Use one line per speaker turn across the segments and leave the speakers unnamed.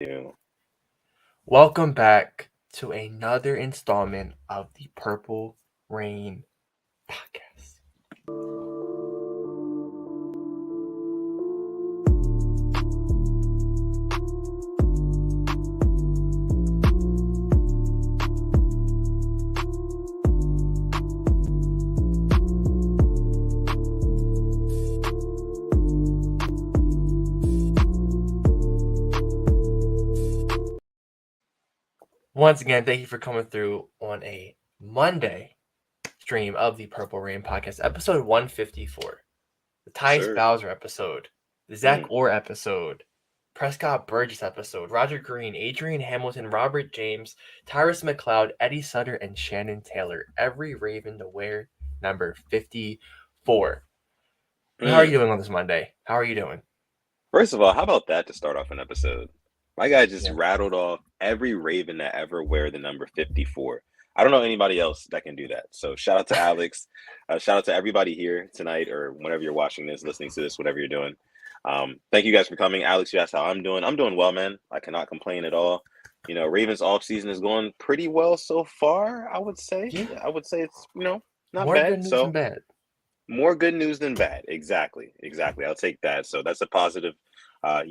You.
Welcome back to another installment of the Purple Rain podcast. Once again, thank you for coming through on a Monday stream of the Purple Rain podcast, episode 154, the
Yes,
Tyus
sir.
Bowser episode, the Zach
Mm,
Orr episode, Prescott Burgess episode, Roger Green, Adrian Hamilton, Robert James, Tyrus McLeod, Eddie Sutter, and Shannon Taylor. Every Raven to wear number 54. How are you
mm.
doing on this Monday? How are you doing?
First of all, how about that to start off an episode? My guy just
Yeah.
rattled off every Raven that ever wear the number 54. I don't know anybody else that can do that. So shout out to Alex. Shout out to everybody here tonight or whenever you're watching this, listening to this, whatever you're doing. Thank you guys for coming. Alex, you asked how I'm doing. I'm doing well, man. I cannot complain at all. Ravens off season is going pretty well so far, I would say.
Yeah.
I would say it's, not
More
bad.
good news than
So
bad.
more good news than bad. Exactly. Exactly. I'll take that. So that's a positive, a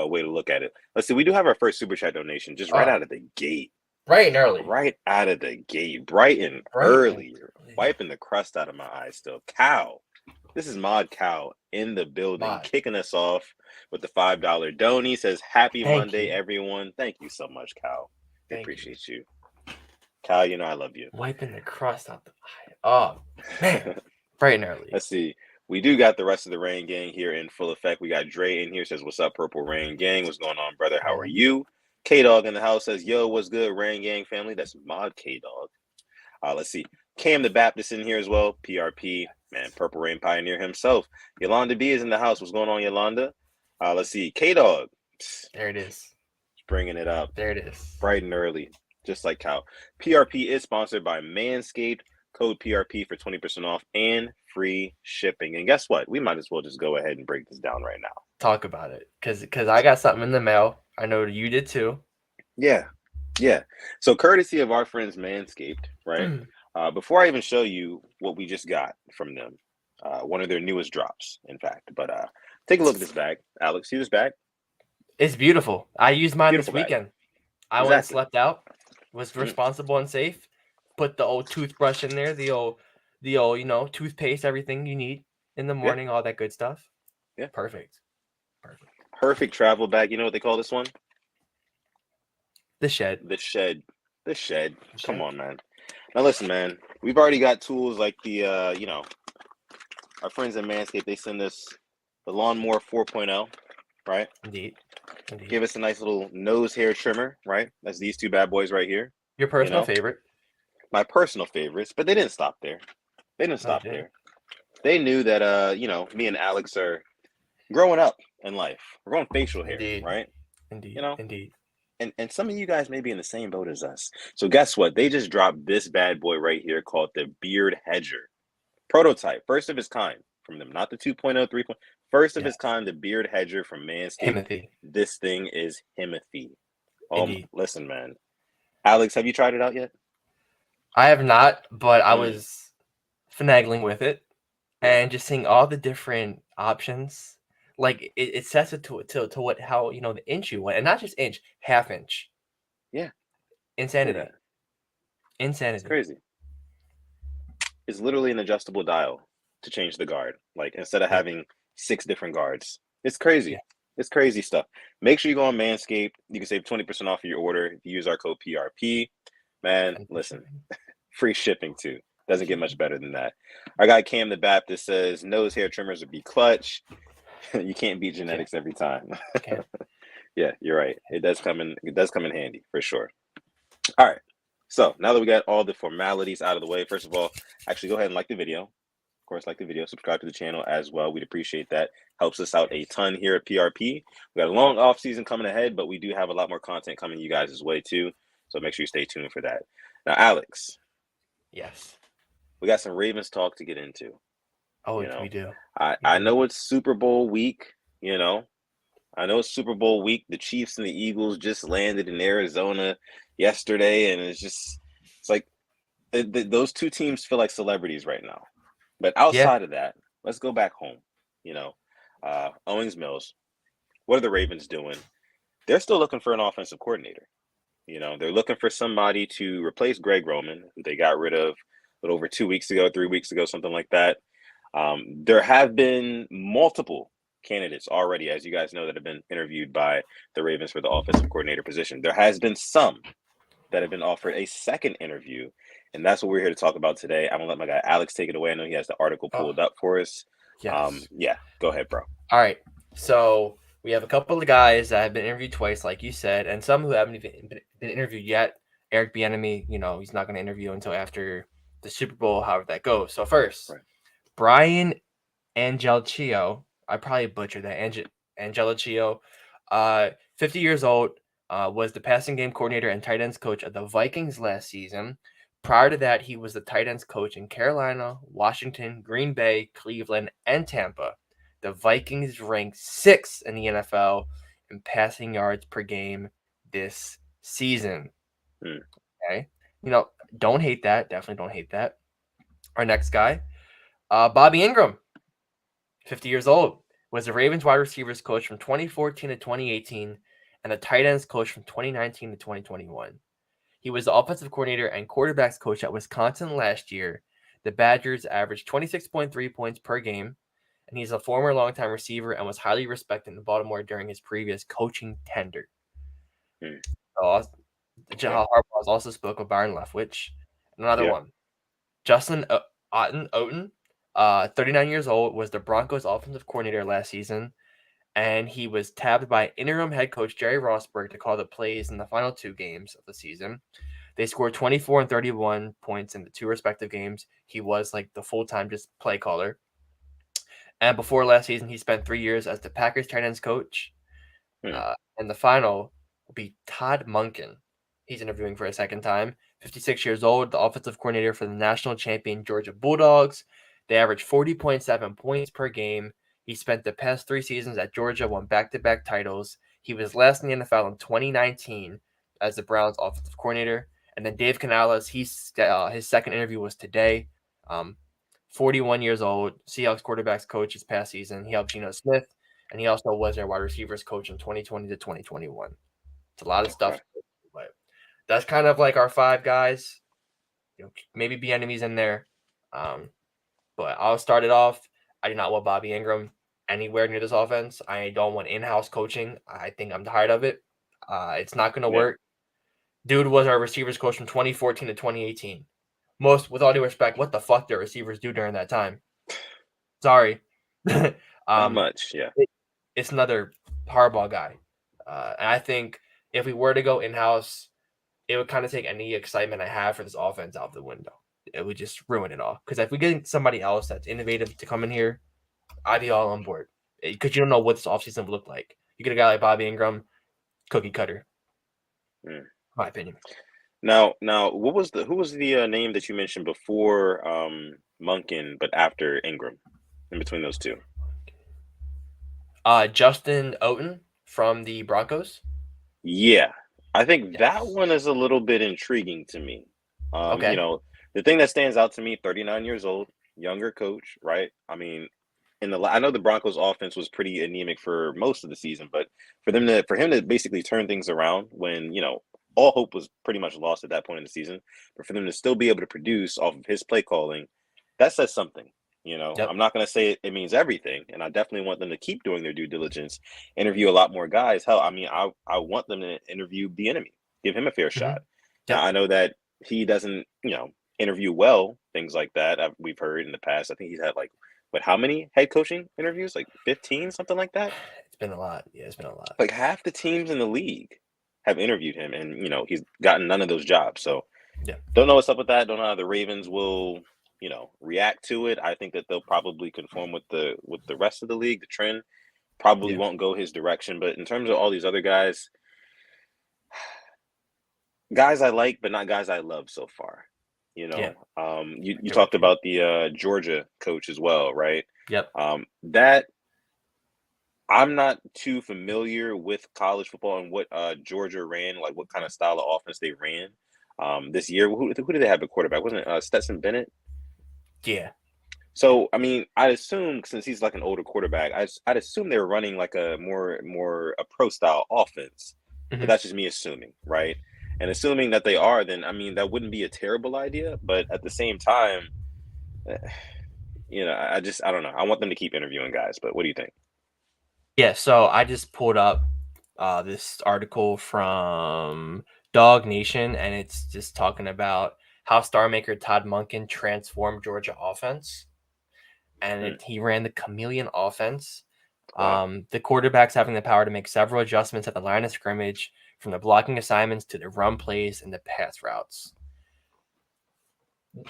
way to look at it. Let's see. We do have our first super chat donation just right
Oh,
out of the gate.
bright and early.
Right out of the gate. Bright and
Bright and
early.
early.
Wiping the crust out of my eyes still. Cow. This is Mod Cow in the building,
Mod.
kicking us off with the $5 don. He says, Happy
Thank
Monday,
you.
everyone. Thank you so much, Cow. We
Thank you.
appreciate you. Cow, I love you.
Wiping the crust out the eye. Oh, man. Bright and early.
Let's see. We do got the rest of the Rain Gang here in full effect. We got Dre in here, says, What's up, Purple Rain Gang? What's going on, brother? How are you? K-Dog in the house says, Yo, what's good, Rain Gang family? That's Mod K-Dog. Let's see. Cam the Baptist in here as well. PRP, man, Purple Rain Pioneer himself. Yolanda B is in the house. What's going on, Yolanda? Let's see. K-Dog.
There it is.
Bringing it up.
There it is.
Bright and early, just like Cal. PRP is sponsored by Manscaped. Code PRP for 20% off and free shipping. And guess what? We might as well just go ahead and break this down right now.
Talk about it. Because I got something in the mail. I know you did too.
Yeah. So courtesy of our friends Manscaped, right? Before I even show you what we just got from them, one of their newest drops, in fact. But take a look at this bag. Alex, see this bag?
It's beautiful. I used mine
Beautiful
this
bag.
weekend. I went and
Exactly.
slept out, was responsible and safe. Put the old toothbrush in there, the old, toothpaste, everything you need in the morning, all that good stuff.
Yeah.
Perfect.
Perfect travel bag. You know what they call this one?
The shed.
The shed. Come on, man. Now listen, man. We've already got tools like the, our friends at Manscaped. They send us the Lawnmower 4.0, right?
Indeed.
Give us a nice little nose hair trimmer, right? That's these two bad boys right here.
Your personal favorite.
My personal favorites, but they didn't stop there. They knew that, me and Alex are growing up in life. We're going facial hair, right?
Indeed. Indeed.
And some of you guys may be in the same boat as us. So guess what? They just dropped this bad boy right here called the Beard Hedger. Prototype, first of its kind from them, not the 2.0, 3. First of its kind, the Beard Hedger from Manscaped.
Himothy.
This thing is Himothy.
Indeed.
Listen, man. Alex, have you tried it out yet?
I have not, but I was finagling with it and just seeing all the different options. Like it sets it to what how the inch you want, and not just inch, half inch.
Yeah.
Insanity.
It's crazy. It's literally an adjustable dial to change the guard. Like instead of having 6 different guards. It's crazy.
Yeah.
It's crazy stuff. Make sure you go on Manscaped. You can save 20% off of your order if you use our code PRP. Man, listen, free shipping too. Doesn't get much better than that. Our guy Cam the Baptist says nose hair trimmers would be clutch. You can't beat genetics every time. Yeah, you're right. It does come in handy for sure. All right. So now that we got all the formalities out of the way, first of all, actually go ahead and like the video. Of course, like the video, subscribe to the channel as well. We'd appreciate that. Helps us out a ton here at PRP. We got a long off season coming ahead, but we do have a lot more content coming you guys' way too. So make sure you stay tuned for that. Now, Alex.
Yes.
We got some Ravens talk to get into.
Oh, we do.
I know it's Super Bowl week, I know it's Super Bowl week. The Chiefs and the Eagles just landed in Arizona yesterday, and it's like those two teams feel like celebrities right now. But
Yeah,
outside of that, let's go back home. You know, Owings Mills. What are the Ravens doing? They're still looking for an offensive coordinator. They're looking for somebody to replace Greg Roman, who they got rid of a little over 2 weeks ago, 3 weeks ago, something like that. There have been multiple candidates already, as you guys know, that have been interviewed by the Ravens for the offensive coordinator position. There has been some that have been offered a second interview, and that's what we're here to talk about today. I'm gonna let my guy Alex take it away. I know he has the article
oh,
pulled up for us.
yes.
Yeah, go ahead, bro.
All right. So we have a couple of guys that have been interviewed twice, like you said, and some who haven't even been interviewed yet. Eric Bieniemy, he's not going to interview until after the Super Bowl, however that goes. So first,
Right.
Brian Angelchio. I probably butchered that. Angelchio, 50 years old, was the passing game coordinator and tight ends coach of the Vikings last season. Prior to that, he was the tight ends coach in Carolina, Washington, Green Bay, Cleveland, and Tampa. The Vikings ranked 6th in the NFL in passing yards per game this season.
Hmm.
Okay. Don't hate that. Definitely don't hate that. Our next guy, Bobby Ingram, 50 years old, was the Ravens wide receivers coach from 2014 to 2018 and the tight ends coach from 2019 to 2021. He was the offensive coordinator and quarterbacks coach at Wisconsin last year. The Badgers averaged 26.3 points per game, and he's a former longtime receiver and was highly respected in Baltimore during his previous coaching tenure.
Hmm. Okay.
Harbaugh also spoke of Byron Leftwich. Another
Yeah.
one, Justin Oten, 39 years old, was the Broncos offensive coordinator last season, and he was tabbed by interim head coach Jerry Rossberg to call the plays in the final 2 games of the season. They scored 24 and 31 points in the 2 respective games. He was like the full-time just play caller. And before last season, he spent 3 years as the Packers tight ends coach.
Hmm.
And the final will be Todd Monken. He's interviewing for a second time. 56 years old, the offensive coordinator for the national champion Georgia Bulldogs. They average 40.7 points per game. He spent the past 3 seasons at Georgia, won back-to-back titles. He was last in the NFL in 2019 as the Browns offensive coordinator. And then Dave Canales, his second interview was today. 41 years old, Seahawks quarterbacks coach this past season. He helped Geno Smith, and he also was their wide receivers coach in 2020 to 2021. It's a lot of stuff,
Okay.
but that's kind of like our 5 guys. Maybe be enemies in there, but I'll start it off. I do not want Bobby Ingram anywhere near this offense. I don't want in-house coaching. I think I'm tired of it. It's not going to
Yeah.
work. Dude was our receivers coach from 2014 to 2018. With all due respect, what the fuck did receivers do during that time? Sorry.
Not
um,
much. Yeah.
it's another Harbaugh guy. And I think if we were to go in-house, it would kind of take any excitement I have for this offense out the window. It would just ruin it all. Because if we get somebody else that's innovative to come in here, I'd be all on board. Because you don't know what this offseason would look like. You get a guy like Bobby Ingram, cookie cutter,
Hmm.
my opinion.
Now, who was the name that you mentioned before Monken, but after Ingram, in between those two?
Justin Oten from the Broncos.
Yeah, I think that
Yes.
one is a little bit intriguing to me.
Okay.
The thing that stands out to me, 39 years old, younger coach, right? I mean, I know the Broncos offense was pretty anemic for most of the season, but for him to basically turn things around when, all hope was pretty much lost at that point in the season, but for them to still be able to produce off of his play calling, that says something.
Yep.
I'm not going to say it means everything, and I definitely want them to keep doing their due diligence, interview a lot more guys. Hell, I mean, I want them to interview the enemy, give him a fair
Mm-hmm.
shot. Now,
Yep.
I know that he doesn't, interview well, things like that. We've heard in the past. I think he's had like, but how many head coaching interviews? Like 15, something like that.
It's been a lot. Yeah, it's been a lot.
Like half the teams in the league have interviewed him, and he's gotten none of those jobs. So
Yeah.
don't know what's up with that. Don't know how the Ravens will, react to it. I think that they'll probably conform with the rest of the league. The trend probably
Yeah.
won't go his direction. But in terms of all these other guys, guys I like, but not guys I love so far.
Yeah.
You
Agree with
talked
you.
about the Georgia coach as well, right?
Yep.
That I'm not too familiar with college football and what Georgia ran, like what kind of style of offense they ran this year. Who did they have at quarterback? Wasn't it Stetson Bennett?
Yeah.
So I mean, I'd assume since he's like an older quarterback, I'd assume they're running like a more a pro style offense. But
Hmm.
that's just me assuming, right? And assuming that they are, then I mean that wouldn't be a terrible idea. But at the same time, eh, I don't know. I want them to keep interviewing guys. But what do you think?
Yeah, so I just pulled up this article from Dog Nation, and it's just talking about how star maker Todd Monken transformed Georgia offense, and
Hmm,
he ran the chameleon offense.
wow,
The quarterbacks having the power to make several adjustments at the line of scrimmage, from the blocking assignments to the run plays and the pass routes.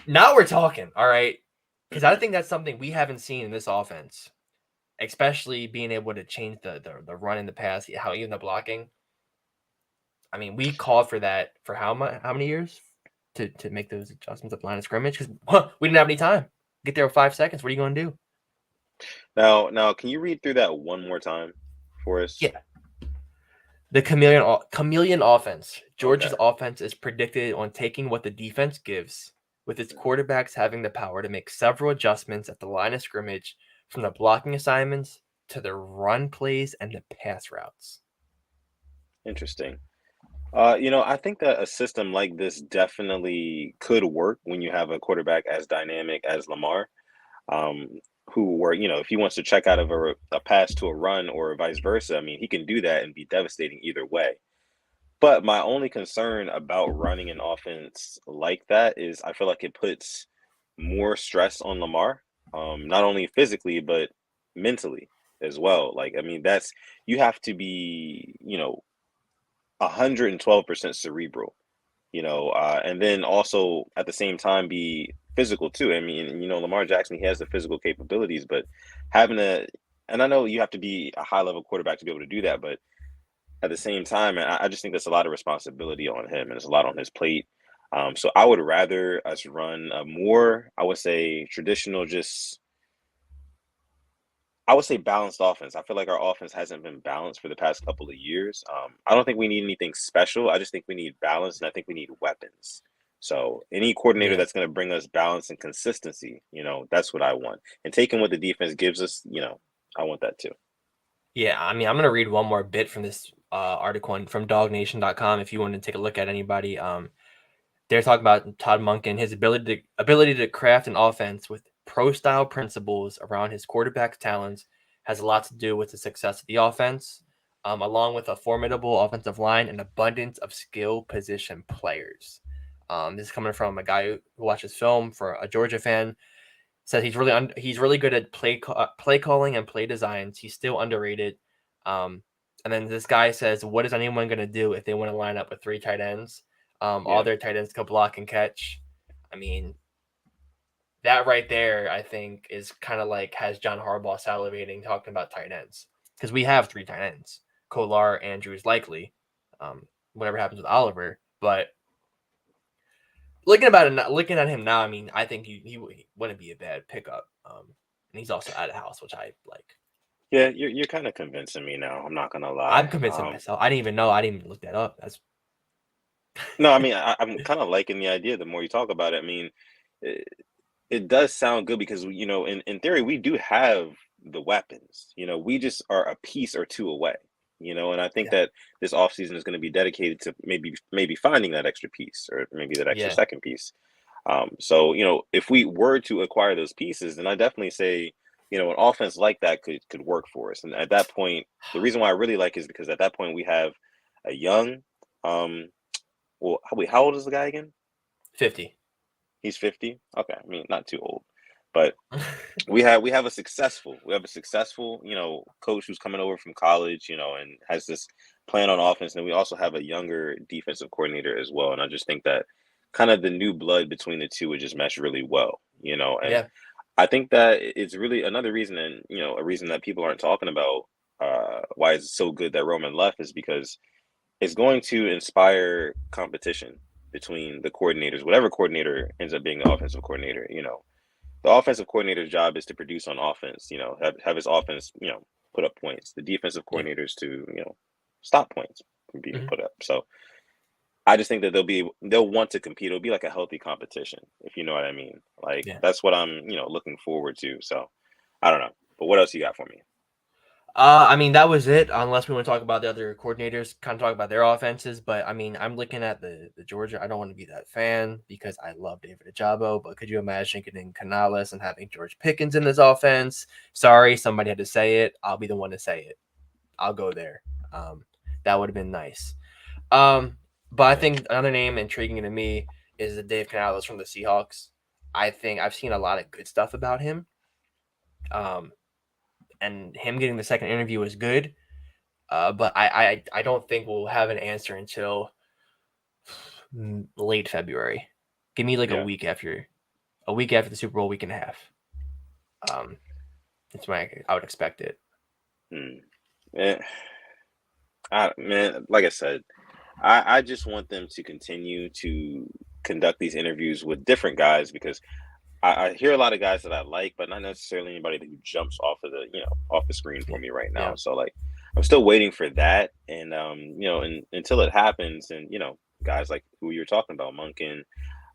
Now we're talking, all right, because I
hmm.
think that's something we haven't seen in this offense, especially being able to change the run and the pass, how even the blocking. I mean, we called for that for how many years to make those adjustments at the line of scrimmage because we didn't have any time. Get there in 5 seconds. What are you going to do?
Now, can you read through that one more time for us?
Yeah, the chameleon offense.
Okay.
Georgia's offense is predicted on taking what the defense gives, with its quarterbacks having the power to make several adjustments at the line of scrimmage, from the blocking assignments to the run plays and the pass routes.
Interesting. I think that a system like this definitely could work when you have a quarterback as dynamic as Lamar, um, who, where, if he wants to check out of a pass to a run or vice versa, I mean, he can do that and be devastating either way. But my only concern about running an offense like that is I feel like it puts more stress on Lamar, not only physically, but mentally as well. Like, I mean, you have to be, 112% cerebral, and then also at the same time be physical too. I mean, Lamar Jackson, he has the physical capabilities, but having a, and I know you have to be a high level quarterback to be able to do that, but at the same time, I just think there's a lot of responsibility on him and there's a lot on his plate. So I would rather us run a more, I would say, traditional, just I would say balanced offense. I feel like our offense hasn't been balanced for the past couple of years. I don't think we need anything special. I just think we need balance, and I think we need weapons. So any coordinator
Yeah.
that's going to bring us balance and consistency, that's what I want. And taking what the defense gives us, I want that too.
Yeah, I mean, I'm gonna read one more bit from this article from DogNation.com if you want to take a look at anybody. They're talking about Todd Monken, his ability to craft an offense with pro style principles around his quarterback talents has a lot to do with the success of the offense, along with a formidable offensive line and abundance of skill position players. This is coming from a guy who watches film for a Georgia fan. Said he's really good at play calling and play designs. He's still underrated. And then this guy says, "What is anyone going to do if they want to line up with three tight ends? All
Yeah.
their tight ends can block and catch." I mean, that right there, I think, is kind of like has John Harbaugh salivating talking about tight ends because we have three tight ends: Kolar, Andrews, likely. Whatever happens with Oliver, but looking at him now, I mean, I think he wouldn't be a bad pickup. And he's also out of house, which I like.
Yeah, you're kind of convincing me now. I'm not gonna
I'm
lie.
convincing myself. I didn't even know. I didn't even look that up. That's
No, I mean, I'm kind of liking the idea. The more you talk about it, I mean, it, it does sound good because in theory, we do have the weapons. We just are a piece or two away. And I think
yeah,
that this offseason is going to be dedicated to maybe finding that extra piece or maybe that extra
yeah,
second piece. So if we were to acquire those pieces, then I definitely say an offense like that could work for us. And at that point, the reason why I really like is because at that point we have a young, um, well, wait, how old is the guy again?
50.
He's 50. Okay, I mean not too old, but we have a successful coach who's coming over from college, and has this plan on offense. And we also have a younger defensive coordinator as well. And I just think that kind of the new blood between the two would just mesh really well, and
Yeah,
I think that it's really another reason, and a reason that people aren't talking about why it's so good that Roman left is because it's going to inspire competition between the coordinators, whatever coordinator ends up being the offensive coordinator. The offensive coordinator's job is to produce on offense, have his offense, put up points. The defensive
Yeah.
coordinators to stop points from being
Mhm.
put up. So I just think that they'll want to compete. It'll be like a healthy competition, if you know what I mean. Like
Yeah.
that's what I'm looking forward to. So I don't know, but what else you got for me?
I mean, that was it, unless we want to talk about the other coordinators, kind of talk about their offenses. But I mean, I'm looking at the Georgia. I don't want to be that fan because I love David Ajabo, but could you imagine getting Canales and having George Pickens in this offense? Sorry, somebody had to say it. I'll be the one to say it. I'll go there. Um, that would have been nice. But I
Yeah,
think another name intriguing to me is the Dave Canales from the Seahawks. I think I've seen a lot of good stuff about him. Um, and him getting the second interview was good. But I don't think we'll have an answer until late February. Give me like
yeah.
a week after the Super Bowl, week and a half. It's my I would expect it.
Hmm. Eh, man, like I said, I just want them to continue to conduct these interviews with different guys because I hear a lot of guys that I like, but not necessarily anybody that jumps off of off the screen for
Yeah,
me right
yeah.
now. So like I'm still waiting for that, and and until it happens, and guys like who you're talking about, Munkin,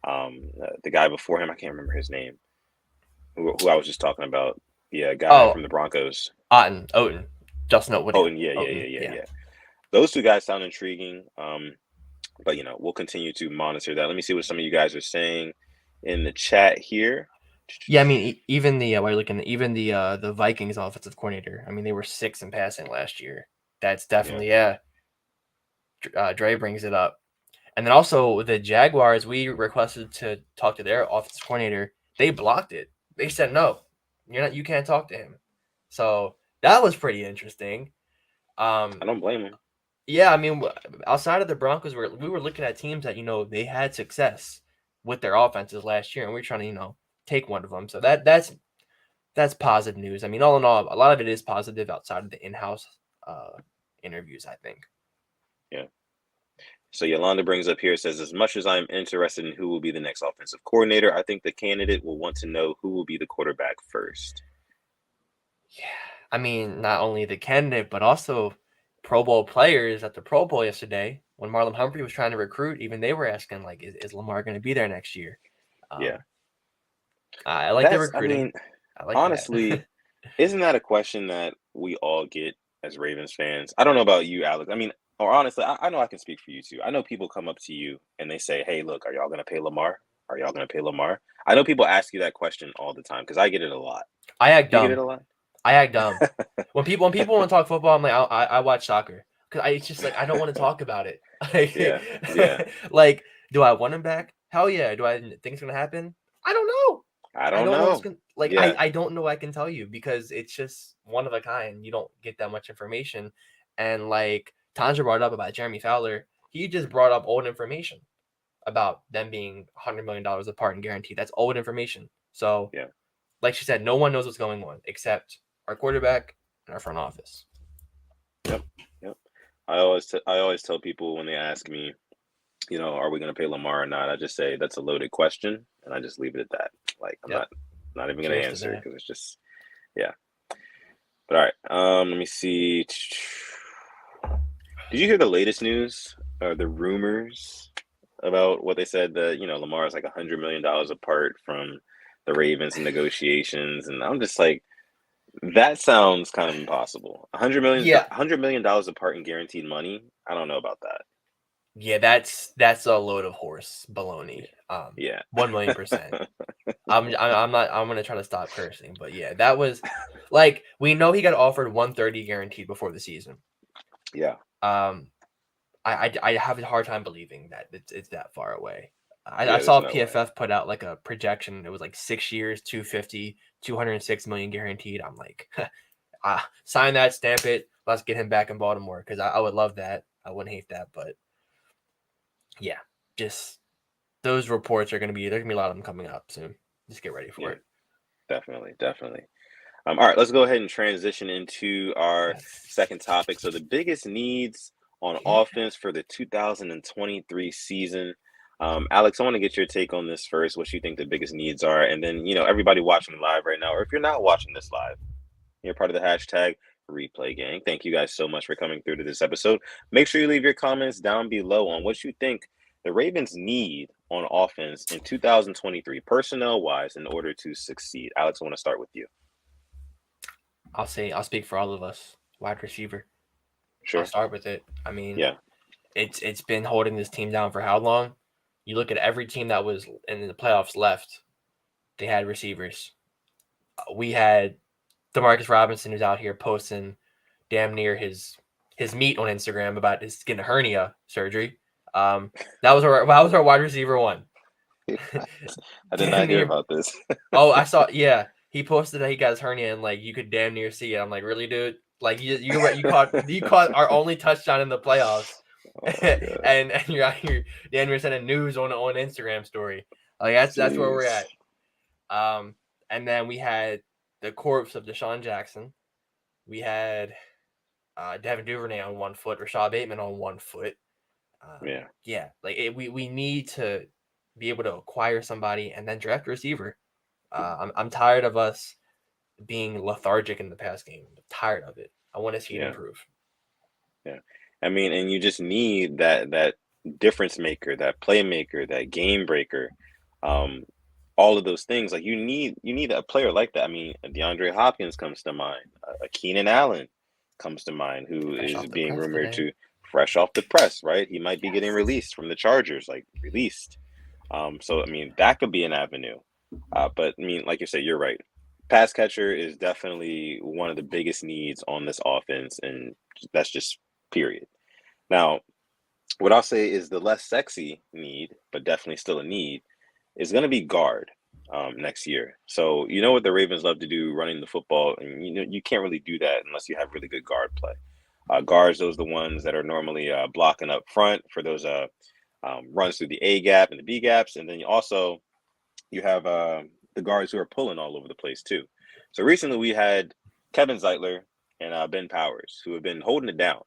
the guy before him, I can't remember his name, who I was just talking about, the guy
Oh,
from the Broncos.
Oten, Justin
Oh,
Oten,
and yeah, yeah,
Oten,
yeah, yeah,
yeah.
yeah. Those two guys sound intriguing. But we'll continue to monitor that. Let me see what some of you guys are saying in the chat here.
Yeah, I mean, even the while you're looking, even the Vikings offensive coordinator. I mean, they were sixth in passing last year. That's
Yeah,
definitely yeah. Dre brings it up. And then also the Jaguars, we requested to talk to their offensive coordinator. They blocked it. They said no, you can't talk to him. So that was pretty interesting.
I
Um,
don't blame him.
yeah, I mean, outside of the Broncos, we were looking at teams that they had success with their offenses last year, and we are trying to take one of them. So that's positive news. I mean, all in all, a lot of it is positive outside of the in-house uh, interviews. I think.
Yeah. So Yolanda brings up here, says, as much as I'm interested in who will be the next offensive coordinator, I think the candidate will want to know who will be the quarterback first.
Yeah, I mean, not only the candidate, but also Pro Bowl players at the Pro Bowl yesterday when Marlon Humphrey was trying to recruit. Even they were asking, like, is Lamar going to be there next year?
Yeah.
Um, I like the
I
recruiting.
mean,
I like that.
honestly, isn't that a question that we all get as Ravens fans? I don't know about you, Alex. I mean, or honestly, I know I can speak for you too. I know people come up to you and they say, hey, look, are y'all going to pay Lamar? Are y'all going to pay Lamar? I know people ask you that question all the time because I get it a lot.
I act
Do you get it
dumb.
a lot?
I act dumb. When people want to talk football, I'm like, I watch soccer because it's just like I don't want to talk about it.
Yeah. Yeah.
Like, do I want him back? Hell yeah. Do I think it's gonna happen? I don't know.
I
I
don't
don't know what's
know.
gonna like. I
Yeah.
I don't know. I can tell you because it's just one of a kind. You don't get that much information, and like Tanja brought up about Jeremy Fowler, he just brought up old information about them being $100 million apart and guaranteed. That's old information. So,
Yeah.
like she said, no one knows what's going on except our quarterback and our front office.
Yep. Yep. I always tell people when they ask me, are we going to pay Lamar or not? I just say that's a loaded question, and I just leave it at that. Like I'm
Yep.
not even going to
Cheers to
answer
that.
because it's just yeah. But all right, let me see. Did you hear the latest news or the rumors about what they said that Lamar is like $100 million apart from the Ravens in negotiations, and I'm just like that sounds kind of impossible.
Yeah.
$100 million apart in guaranteed money. I don't know about that.
Yeah, that's a load of horse baloney.
Yeah.
1,000,000%. I'm not. I'm gonna try to stop cursing, but yeah, that was like we know he got offered 130 guaranteed before the season.
Yeah.
Um, I have a hard time believing that it's that far away. I
Yeah. There's
saw
no way.
PFF put out like a projection. It was like 6 years, 250, 206 million guaranteed. I'm like, sign that, stamp it. Let's get him back in Baltimore because I would love that. I wouldn't hate that, but yeah, just those reports are there's gonna be a lot of them coming up soon. Just get ready for
Yeah.
it.
Definitely. Definitely. All right, let's go ahead and transition into our
Yes.
second topic. So the biggest needs on
Yeah.
offense for the 2023 season. Alex, I want to get your take on this first. What you think the biggest needs are, and then everybody watching live right now, or if you're not watching this live, you're part of the hashtag. Replay Gang. Thank you guys so much for coming through to this episode. Make sure you leave your comments down below on what you think the Ravens need on offense in 2023, personnel wise, in order to succeed. Alex, I want to start with you.
I'll speak for all of us. Wide receiver. I'll
Sure.
start with it. I mean,
Yeah.
it's been holding this team down for how long? You look at every team that was in the playoffs left, they had receivers. We had Demarcus Robinson, who's out here posting damn near his meat on Instagram about his getting a hernia surgery. That was our wide receiver one.
I did
Damn
not hear
near.
about this.
Oh, I saw. Yeah, he posted that he got his hernia and like you could damn near see it. I'm like, really, dude? Like you caught our only touchdown in the playoffs,
Oh my God.
and you're out here damn near sending news on Instagram story. Like that's where we're
Jeez.
at. And then we had the corpse of Deshaun Jackson. We had Devin Duvernay on one foot, Rashad Bateman on one foot.
Yeah.
Like we need to be able to acquire somebody and then draft a receiver. I'm tired of us being lethargic in the pass game. I'm tired of it. I want to see it
Yeah.
improve.
Yeah. I mean, and you just need that difference maker, that playmaker, that game breaker. All of those things. Like you need a player like that. I mean, DeAndre Hopkins comes to mind. A Keenan Allen comes to mind, who
Fresh
is
off the
being
press
rumored
today.
to fresh off the press, right? He might be getting
Yes.
released from the Chargers, like released. So I mean, that could be an avenue. But I mean, like you said, you're right. Pass catcher is definitely one of the biggest needs on this offense, and that's just period. Now, what I'll say is the less sexy need, but definitely still a need, is going to be guard next year. So you know what the Ravens love to do, running the football, and you can't really do that unless you have really good guard play. Guards, those are the ones that are normally blocking up front for those runs through the A gap and the B gaps, and then you have the guards who are pulling all over the place too. So recently we had Kevin Zeitler and Ben Powers, who have been holding it down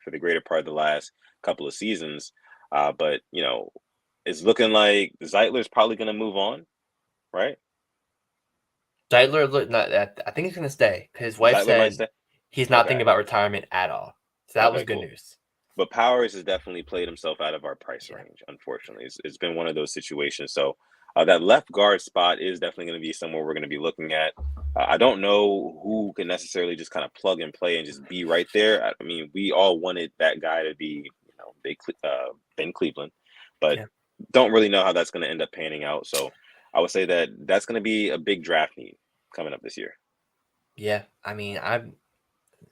for the greater part of the last couple of seasons. But it's looking like Zeitler's probably going to move on, right?
Zeitler, I think he's gonna stay because his wife
Zeitler might
said
stay.
he's not thinking
Okay.
about retirement at all. So that was
Okay.
good
Cool.
news.
But Powers has definitely played himself out of our price
Yeah.
range. Unfortunately, it's been one of those situations. So that left guard spot is definitely going to be somewhere we're going to be looking at. I don't know who can necessarily just kind of plug and play and just be right there. I mean, we all wanted that guy to be, Ben Cleveland, but
Yeah.
don't really know how that's going to end up panning out. So I would say that that's going to be a big draft need coming up this year.
Yeah. I mean, I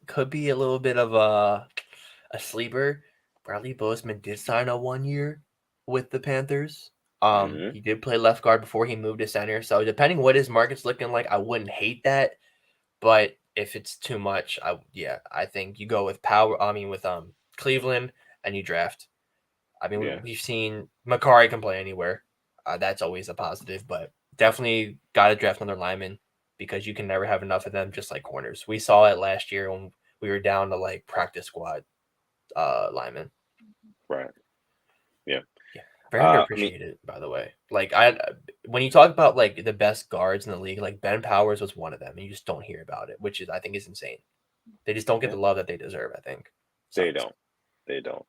could be a little bit of a sleeper. Bradley Bozeman did sign a 1 year with the Panthers.
Hmm.
He did play left guard before he moved to center. So depending what his market's looking like, I wouldn't hate that. But if it's too much, I think you go with Cleveland and you draft. I mean,
Yeah.
we've seen Makari can play anywhere. That's always a positive, but definitely got to draft another lineman because you can never have enough of them, just like corners. We saw it last year when we were down to like practice squad linemen.
Right. Yeah.
Yeah, very
I mean,
underappreciated, by the way. Like when you talk about like the best guards in the league, like Ben Powers was one of them, and you just don't hear about it, which I think is insane. They just don't get
yeah,
the love that they deserve. I think.
they
Sucks.
don't. They don't.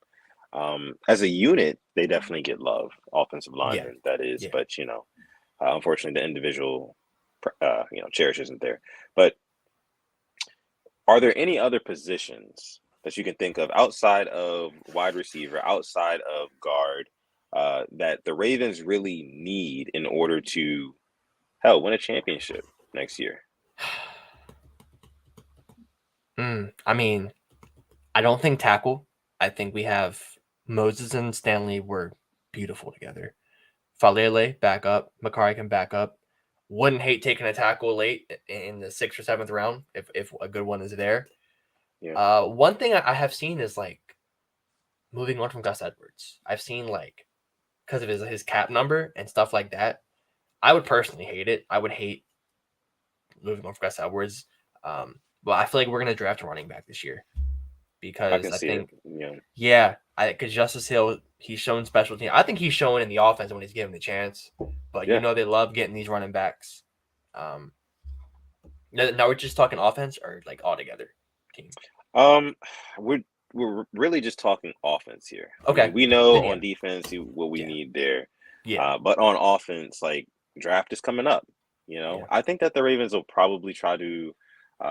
As a unit, they definitely get love, offensive
Yeah,
linemen, that is.
yeah.
But unfortunately, the individual, cherish isn't there. But are there any other positions that you can think of outside of wide receiver, outside of guard, that the Ravens really need in order to hell win a championship next year?
I mean, I don't think tackle. I think we have Moses and Stanley were beautiful together. Falele back up. Makari can back up. Wouldn't hate taking a tackle late in the 6th or 7th round if a good one is there.
Yeah.
One thing I have seen is like moving on from Gus Edwards. I've seen like because of his cap number and stuff like that. I would personally hate it. I would hate moving on from Gus Edwards. But I feel like we're gonna draft a running back this year
I
because
can
I
see it.
think because Justice Hill he's shown special team. I think he's showing in the offense when he's given the chance. But
Yeah.
they love getting these running backs. Now we're just talking offense or like all together team?
We're really just talking offense here. I
Okay.
mean, we know
Then yeah.
on defense what we
Yeah.
need there,
Yeah.
but on offense, like draft is coming up.
Yeah.
I think that the Ravens will probably try to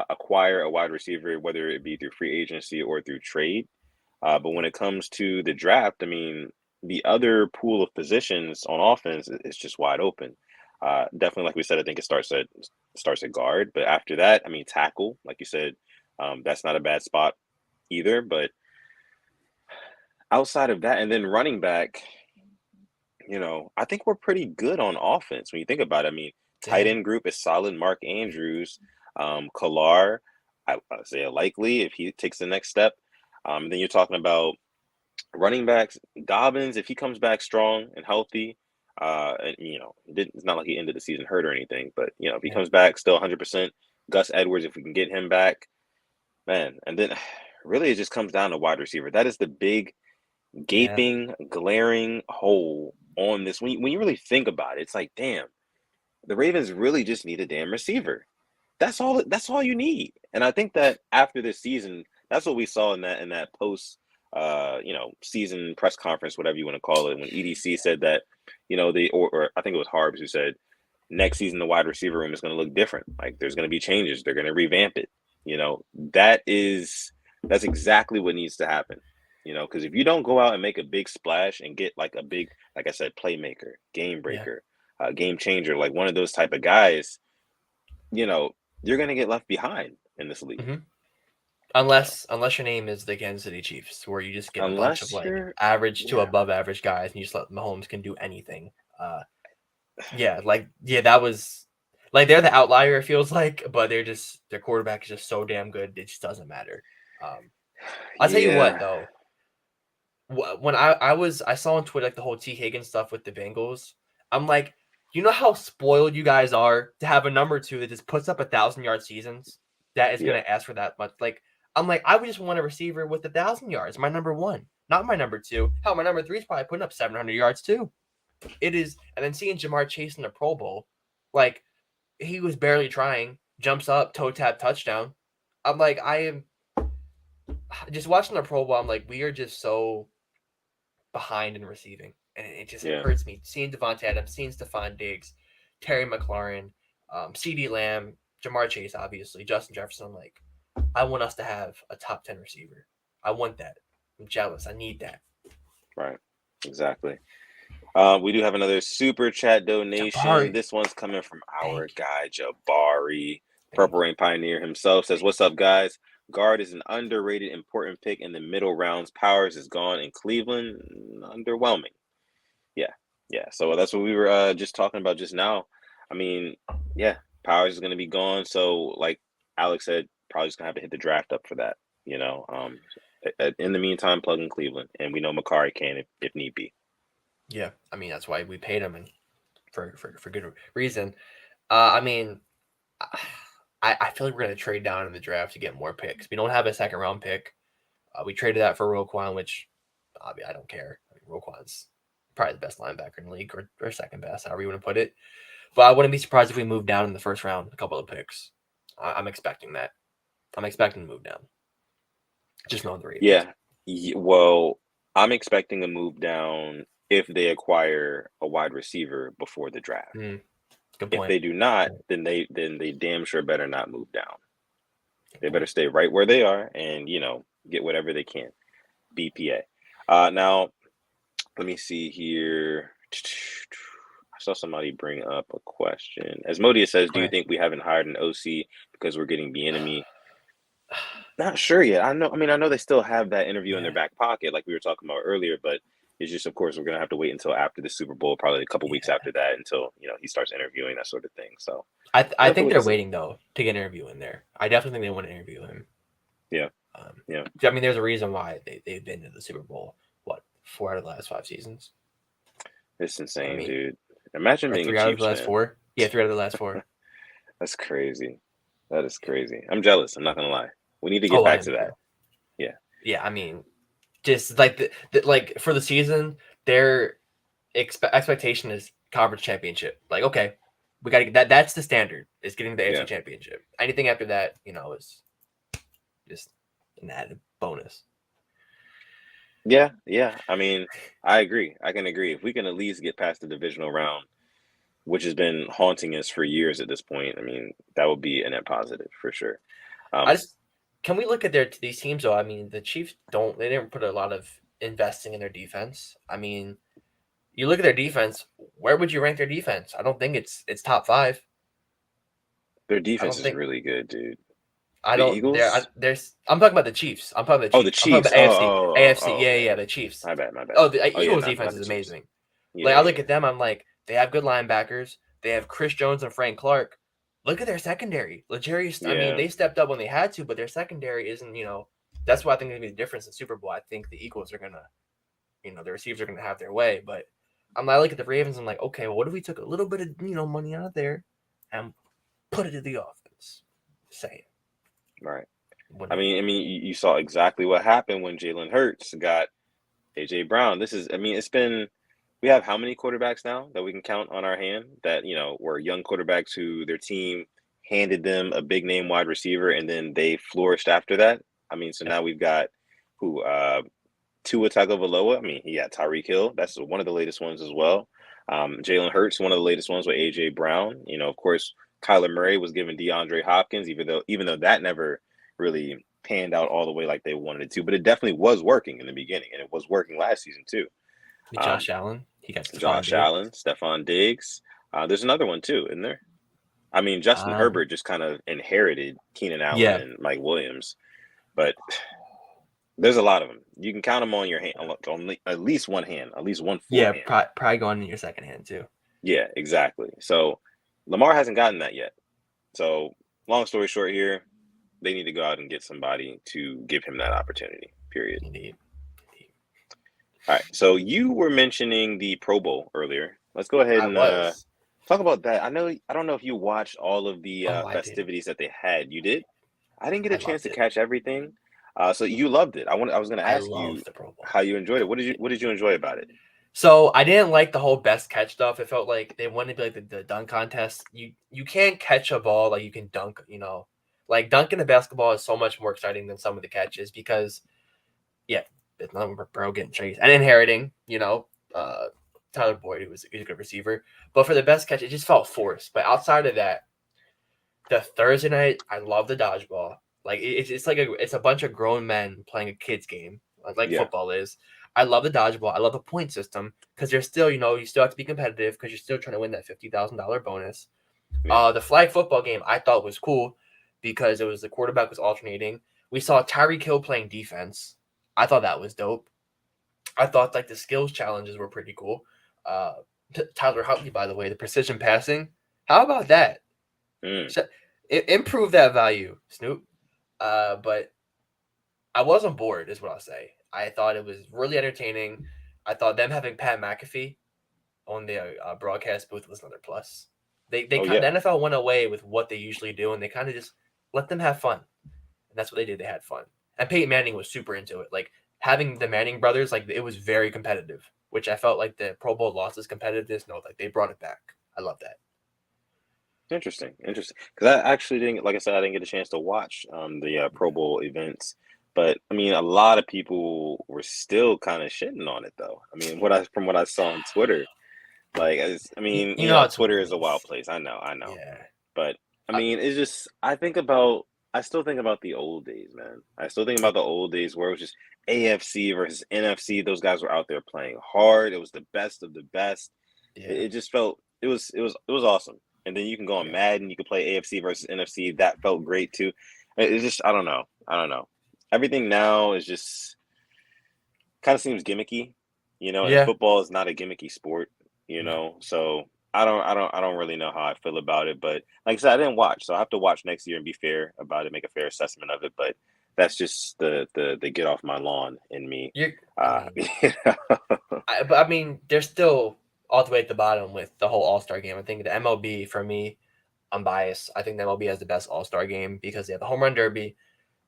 acquire a wide receiver, whether it be through free agency or through trade. But when it comes to the draft, I mean, the other pool of positions on offense is just wide open. Definitely, like we said, I think it starts at guard, but after that, I mean, tackle, like you said, that's not a bad spot either. But outside of that, and then running back, I think we're pretty good on offense when you think about it. I mean, tight
Yeah.
end group is solid. Mark Andrews, Kalar, I say likely if he takes the next step. Then you're talking about running backs, Dobbins, if he comes back strong and healthy, and it's not like he ended the season hurt or anything, but if he
Yeah.
comes back still 100%, Gus Edwards, if we can get him back, man, and then really it just comes down to wide receiver. That is the big
Yeah.
gaping, glaring hole on this. When you really think about it, it's like, damn, the Ravens really just need a damn receiver. That's all you need. And I think that after this season, that's what we saw in that post season press conference, whatever you want to call it, when EDC said that, or I think it was Harbs who said next season the wide receiver room is going to look different. Like there's going to be changes. They're going to revamp it. That's exactly what needs to happen. Because if you don't go out and make a big splash and get like a big, like I said, playmaker, game
Yeah.
breaker, game changer, like one of those type of guys, you're going to get left behind in this league.
Mm-hmm.
Uh,
Unless your name is the Kansas City Chiefs, where you just get a bunch of
unless
like
you're,
average to
yeah,
above average guys, and you just let Mahomes can do anything. That was like they're the outlier. It feels like, but their quarterback is just so damn good. It just doesn't matter. I'll tell you what
yeah,
though, when I saw on Twitter like the whole T Higgins stuff with the Bengals, I'm like, you know how spoiled you guys are to have a number two that just puts up 1,000-yard seasons that is
yeah,
gonna ask for that much. Like I'm like, I would just want a receiver with 1,000 yards. My number one, not my number two. Hell, my number three is probably putting up 700 yards too. It is, and then seeing Jamar Chase in the Pro Bowl, like he was barely trying, jumps up, toe tap touchdown. I'm like, I am just watching the Pro Bowl. I'm like, we are just so behind in receiving, and it just
yeah.
hurts me. Seeing Devontae Adams, seeing Stephon Diggs, Terry McLaurin, C.D. Lamb, Jamar Chase, obviously, Justin Jefferson. I'm like, I want us to have a top 10 receiver. I want that. I'm jealous. I need that.
Right. Exactly. We do have another super chat donation.
Jabari,
This one's coming from our
thank you,
guy Jabari.
thank
Purple
you.
Rain Pioneer himself says, "What's up, guys? Guard is an underrated, important pick in the middle rounds. Powers is gone in Cleveland. Underwhelming. Yeah, yeah. So that's what we were just talking about just now. I mean, yeah, Powers is going to be gone. So, like Alex said, probably just going to have to hit the draft up for that. In the meantime, plug in Cleveland, and we know Makari can if need be.
Yeah, I mean that's why we paid him, and for good reason. I mean, I feel like we're gonna trade down in the draft to get more picks. We don't have a second round pick. We traded that for Roquan, which I don't care. I mean, Roquan's probably the best linebacker in the league, or second best, however you want to put it. But I wouldn't be surprised if we moved down in the first round, a couple of picks. I'm expecting that. I'm expecting to move down. Just knowing the Ravens.
Yeah. Well, I'm expecting a move down if they acquire a wide receiver before the draft.
Good
If
point.
they do not, then they damn sure better not move down. They better stay right where they are and get whatever they can. BPA. Now let me see here. I saw somebody bring up a question. Asmodeus says, "Do you
Okay.
think we haven't hired an OC because we're getting the enemy?" Not sure yet. I know they still have that interview in their
Yeah.
back pocket, like we were talking about earlier, but it's just, of course, we're gonna have to wait until after the Super Bowl, probably a couple weeks
Yeah.
after that, until he starts interviewing, that sort of thing. So
I
we'll have to
think
wait
they're
and see.
waiting though to get an interview in there. I definitely think they want to interview him.
Yeah, yeah,
I mean, there's a reason why they've been to the Super Bowl. What, 4 out of the last 5 seasons?
it's
I
insane,
mean,
dude. Imagine
or
being a
3 out of the
Chiefs
last
fan.
4? Yeah, 3 out of the last 4.
That's crazy. That is
Yeah.
crazy. I'm jealous. I'm not gonna lie. We need to get
Oh, I
back
am
to
too.
that. Yeah,
Yeah, I mean, just like like for the season, their expectation is conference championship. Like, okay, we got to get That's the standard. Is getting the AFC
yeah,
championship. Anything after that, is just an added bonus.
Yeah. I mean, I agree. I can agree. If we can at least get past the divisional round, which has been haunting us for years at this point, I mean, that would be a net positive for sure.
I
Um,
just can we look at these teams though? I mean, the Chiefs they didn't put a lot of investing in their defense. I mean, you look at their defense. Where would you rank their defense? I don't think it's top five.
their
I
defense
don't
is
think
really good, dude.
I
The
don't.
Eagles?
There's. I'm talking about the Chiefs. I'm talking about the
Oh, the
Chiefs. I'm talking
Chiefs.
about AFC. AFC. Yeah,
Okay.
yeah, the Chiefs.
My bad.
Oh, the
Oh yeah,
Eagles
not
defense
the
is
Chiefs.
amazing. Like I look
Yeah.
at them, I'm like, they have good linebackers. They have Chris Jones and Frank Clark. Look at their secondary. Legarius. I mean,
Yeah.
they stepped up when they had to, but their secondary isn't. That's why I think gonna be the difference in Super Bowl. I think the Eagles are gonna, the receivers are gonna have their way. But I look at the Ravens. I'm like, okay, well, what if we took a little bit of money out of there and put it to the offense? Saying.
Right.
What
I
do you
mean,
know?
I mean, you saw exactly what happened when Jalen Hurts got AJ Brown. I mean, we have how many quarterbacks now that we can count on our hand that, were young quarterbacks who their team handed them a big name wide receiver and then they flourished after that. I mean, so now we've got who, Tua Tagovailoa. I mean, he got Tyreek Hill. That's one of the latest ones as well. Jalen Hurts, one of the latest ones with AJ Brown. Of course, Kyler Murray was given DeAndre Hopkins, even though that never really panned out all the way like they wanted it to, but it definitely was working in the beginning, and it was working last season too.
Josh
Um,
Allen. He got Stephon
Josh Allen,
Diggs.
Stephon Diggs. There's another one too, isn't there? I mean, Justin
Um,
Herbert just kind of inherited Keenan Allen
yeah,
and Mike Williams, but there's a lot of them. You can count them on your hand, on at least one hand, at least one full
yeah,
hand.
probably going in your second hand too.
Yeah, exactly. So Lamar hasn't gotten that yet. So long story short here, they need to go out and get somebody to give him that opportunity, period.
Indeed.
All right. So you were mentioning the Pro Bowl earlier. Let's go ahead
I
and
was.
talk about that. I don't know if you watched all of the
Oh, I did.
festivities that they had. You did? I didn't get
I
a chance
loved
to
it.
catch everything. So you loved it. I was going to
I
ask you
love the Pro Bowl.
how you enjoyed it. What did you enjoy about it?
So I didn't like the whole best catch stuff. It felt like they wanted to be like the dunk contest. You can't catch a ball like you can dunk. Like dunking a basketball is so much more exciting than some of the catches because yeah, it's not bro getting chased and inheriting. Tyler Boyd, who was a good receiver, but for the best catch, it just felt forced. But outside of that, the Thursday night, I love the dodgeball. Like it's like it's a bunch of grown men playing a kids game, like
Yeah.
football is. I love the dodgeball. I love the point system because you're still, you still have to be competitive because you're still trying to win that $50,000 bonus.
Yeah.
The flag football game I thought was cool because it was the quarterback was alternating. We saw Tyreek Hill playing defense. I thought that was dope. I thought like the skills challenges were pretty cool. Uh, Tyler Huntley, by the way, the precision passing. How about that?
Mm.
So, improve that value, Snoop. But I wasn't bored, is what I'll say. I thought it was really entertaining. I thought them having Pat McAfee on the broadcast booth was another plus.
Oh
The
yeah.
NFL went away with what they usually do, and they kind of just let them have fun, and that's what they did. They had fun, and Peyton Manning was super into it. Like having the Manning brothers, like it was very competitive, which I felt like the Pro Bowl lost its competitiveness. No, like they brought it back. I love that.
Interesting. Because I actually didn't, like I said, I didn't get a chance to watch the Pro Bowl events. But I mean, a lot of people were still kind of shitting on it, though. I mean, from what I saw on Twitter, like, I mean,
You know how
Twitter
Twitter
is a wild
is.
place. I know.
Yeah.
But I
Uh,
mean, it's just I still think about the old days, man. I still think about the old days where it was just AFC versus NFC. Those guys were out there playing hard. It was the best of the best.
yeah.
It just felt it was awesome. And then you can go on
Yeah.
Madden. You could play AFC versus NFC. That felt great too. It's just I don't know. I don't know. Everything now is just kind of seems gimmicky, and
Yeah.
football is not a gimmicky sport,
No.
So I don't really know how I feel about it. But like I said, I didn't watch, so I have to watch next year and be fair about it, make a fair assessment of it. But that's just the get off my lawn in me.
You're. I
Uh,
mean, but I mean, they're still all the way at the bottom with the whole All Star game. I think the MLB for me, I'm biased. I think the MLB has the best All Star game because they have the home run derby.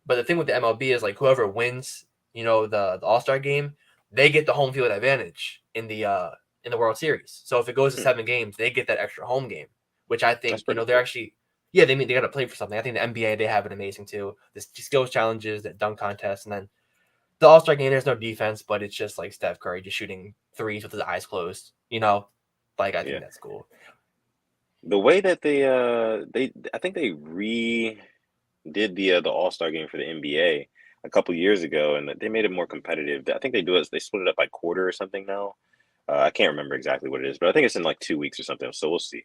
But the thing with the MLB is like whoever wins, the All Star game, they get the home field advantage in the World Series. So if it goes to
hmm,
7 games, they get that extra home game, which I
that's
think
pretty
they're
cool.
actually Yeah, they got to play for something. I think the NBA, they have it amazing too. The skills challenges, the dunk contest, and then the All-Star game. There's no defense, but it's just like Steph Curry just shooting threes with his eyes closed. Like I
Yeah.
think that's cool.
The way that they I think they did the All-Star game for the NBA a couple years ago, and they made it more competitive. I think they split it up by quarter or something now. I can't remember exactly what it is, but I think it's in like 2 weeks or something. So we'll see.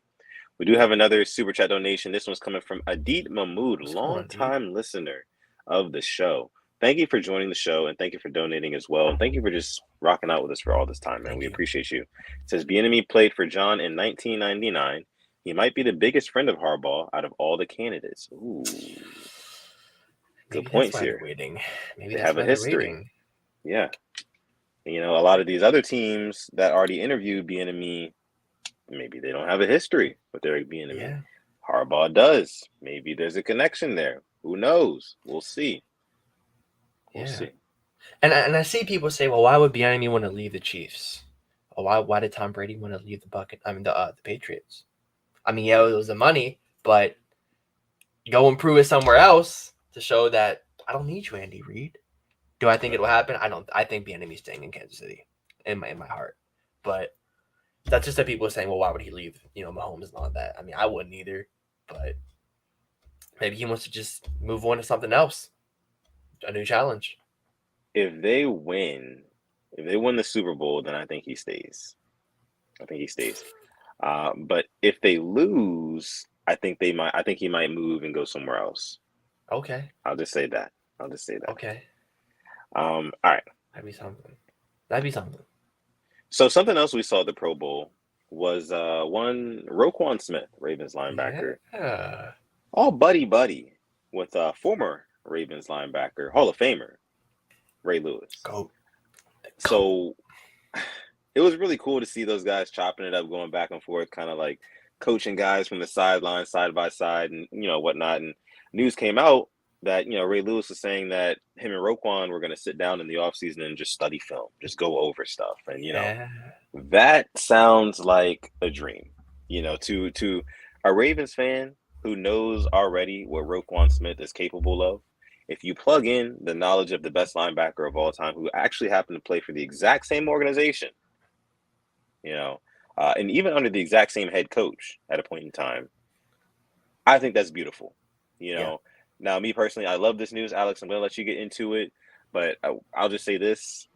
We do have another super chat donation. This one's coming from Adit Mahmood,
What's going on, dude?
longtime listener of the show. Thank you for joining the show, and thank you for donating as well. And thank you for just rocking out with us for all this time, man.
Thank
We
you.
appreciate you. It says, Bieniemy played for John in 1999. He might be the biggest friend of Harbaugh out of all the candidates. Ooh, good
Maybe that's
points
why they're
here.
waiting. Maybe
They
that's
have a
why they're
history.
waiting.
Yeah. And, a lot of these other teams that already interviewed Bieniemy, maybe they don't have a history with their Bieniemy.
Yeah.
Harbaugh does. Maybe there's a connection there. Who knows? We'll see. We'll
Yeah.
see.
And I see people say, well, why would Bieniemy want to leave the Chiefs? Or why did Tom Brady want to leave the Patriots? I mean, yeah, it was the money, but go and prove it somewhere else to show that I don't need you, Andy Reid. Do I think it'll happen? I don't. I think Bieniemy's staying in Kansas City, in my heart. But that's just that people are saying, well, why would he leave? Mahomes and all that. I mean, I wouldn't either. But maybe he wants to just move on to something else, a new challenge.
If they win, if they win the Super Bowl, then I think he stays. I think he stays. But if they lose, I think they might. I think he might move and go somewhere else.
Okay.
I'll just say that. I'll just say that.
Okay.
All right.
That'd be something. That'd be something.
So something else we saw at the Pro Bowl was one Roquan Smith, Ravens linebacker,
Yeah.
all buddy with former Ravens linebacker, Hall of Famer Ray Lewis.
Go.
So it was really cool to see those guys chopping it up, going back and forth, kind of like coaching guys from the sideline, side by side, and whatnot. And news came out that Ray Lewis was saying that him and Roquan were going to sit down in the offseason and just study film, just go over stuff, and
Yeah.
that sounds like a dream. To a Ravens fan who knows already what Roquan Smith is capable of. If you plug in the knowledge of the best linebacker of all time, who actually happened to play for the exact same organization, and even under the exact same head coach at a point in time, I think that's beautiful. You
Yeah.
know, Now me personally, I love this news, Alex. I'm going to let you get into it, but I'll just say this.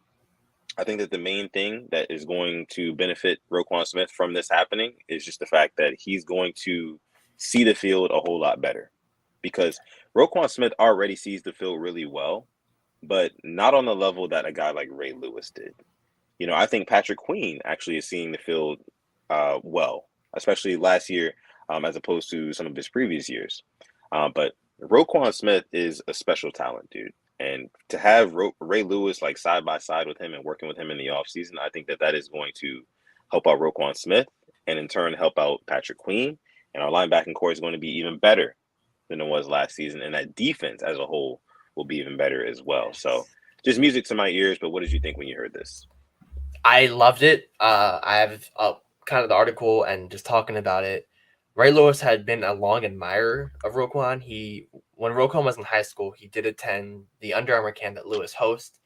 I think that the main thing that is going to benefit Roquan Smith from this happening is just the fact that he's going to see the field a whole lot better, because Roquan Smith already sees the field really well, but not on the level that a guy like Ray Lewis did. I think Patrick Queen actually is seeing the field well, especially last year, as opposed to some of his previous years. But Roquan Smith is a special talent, dude. And to have Ray Lewis like side by side with him and working with him in the offseason, I think that is going to help out Roquan Smith and in turn help out Patrick Queen. And our linebacking core is going to be even better than it was last season. And that defense as a whole will be even better as well. So just music to my ears. But what did you think when you heard this?
I loved it. I have kind of the article and just talking about it. Ray Lewis had been a long admirer of Roquan. When Roquan was in high school, he did attend the Under Armour camp that Lewis hosts.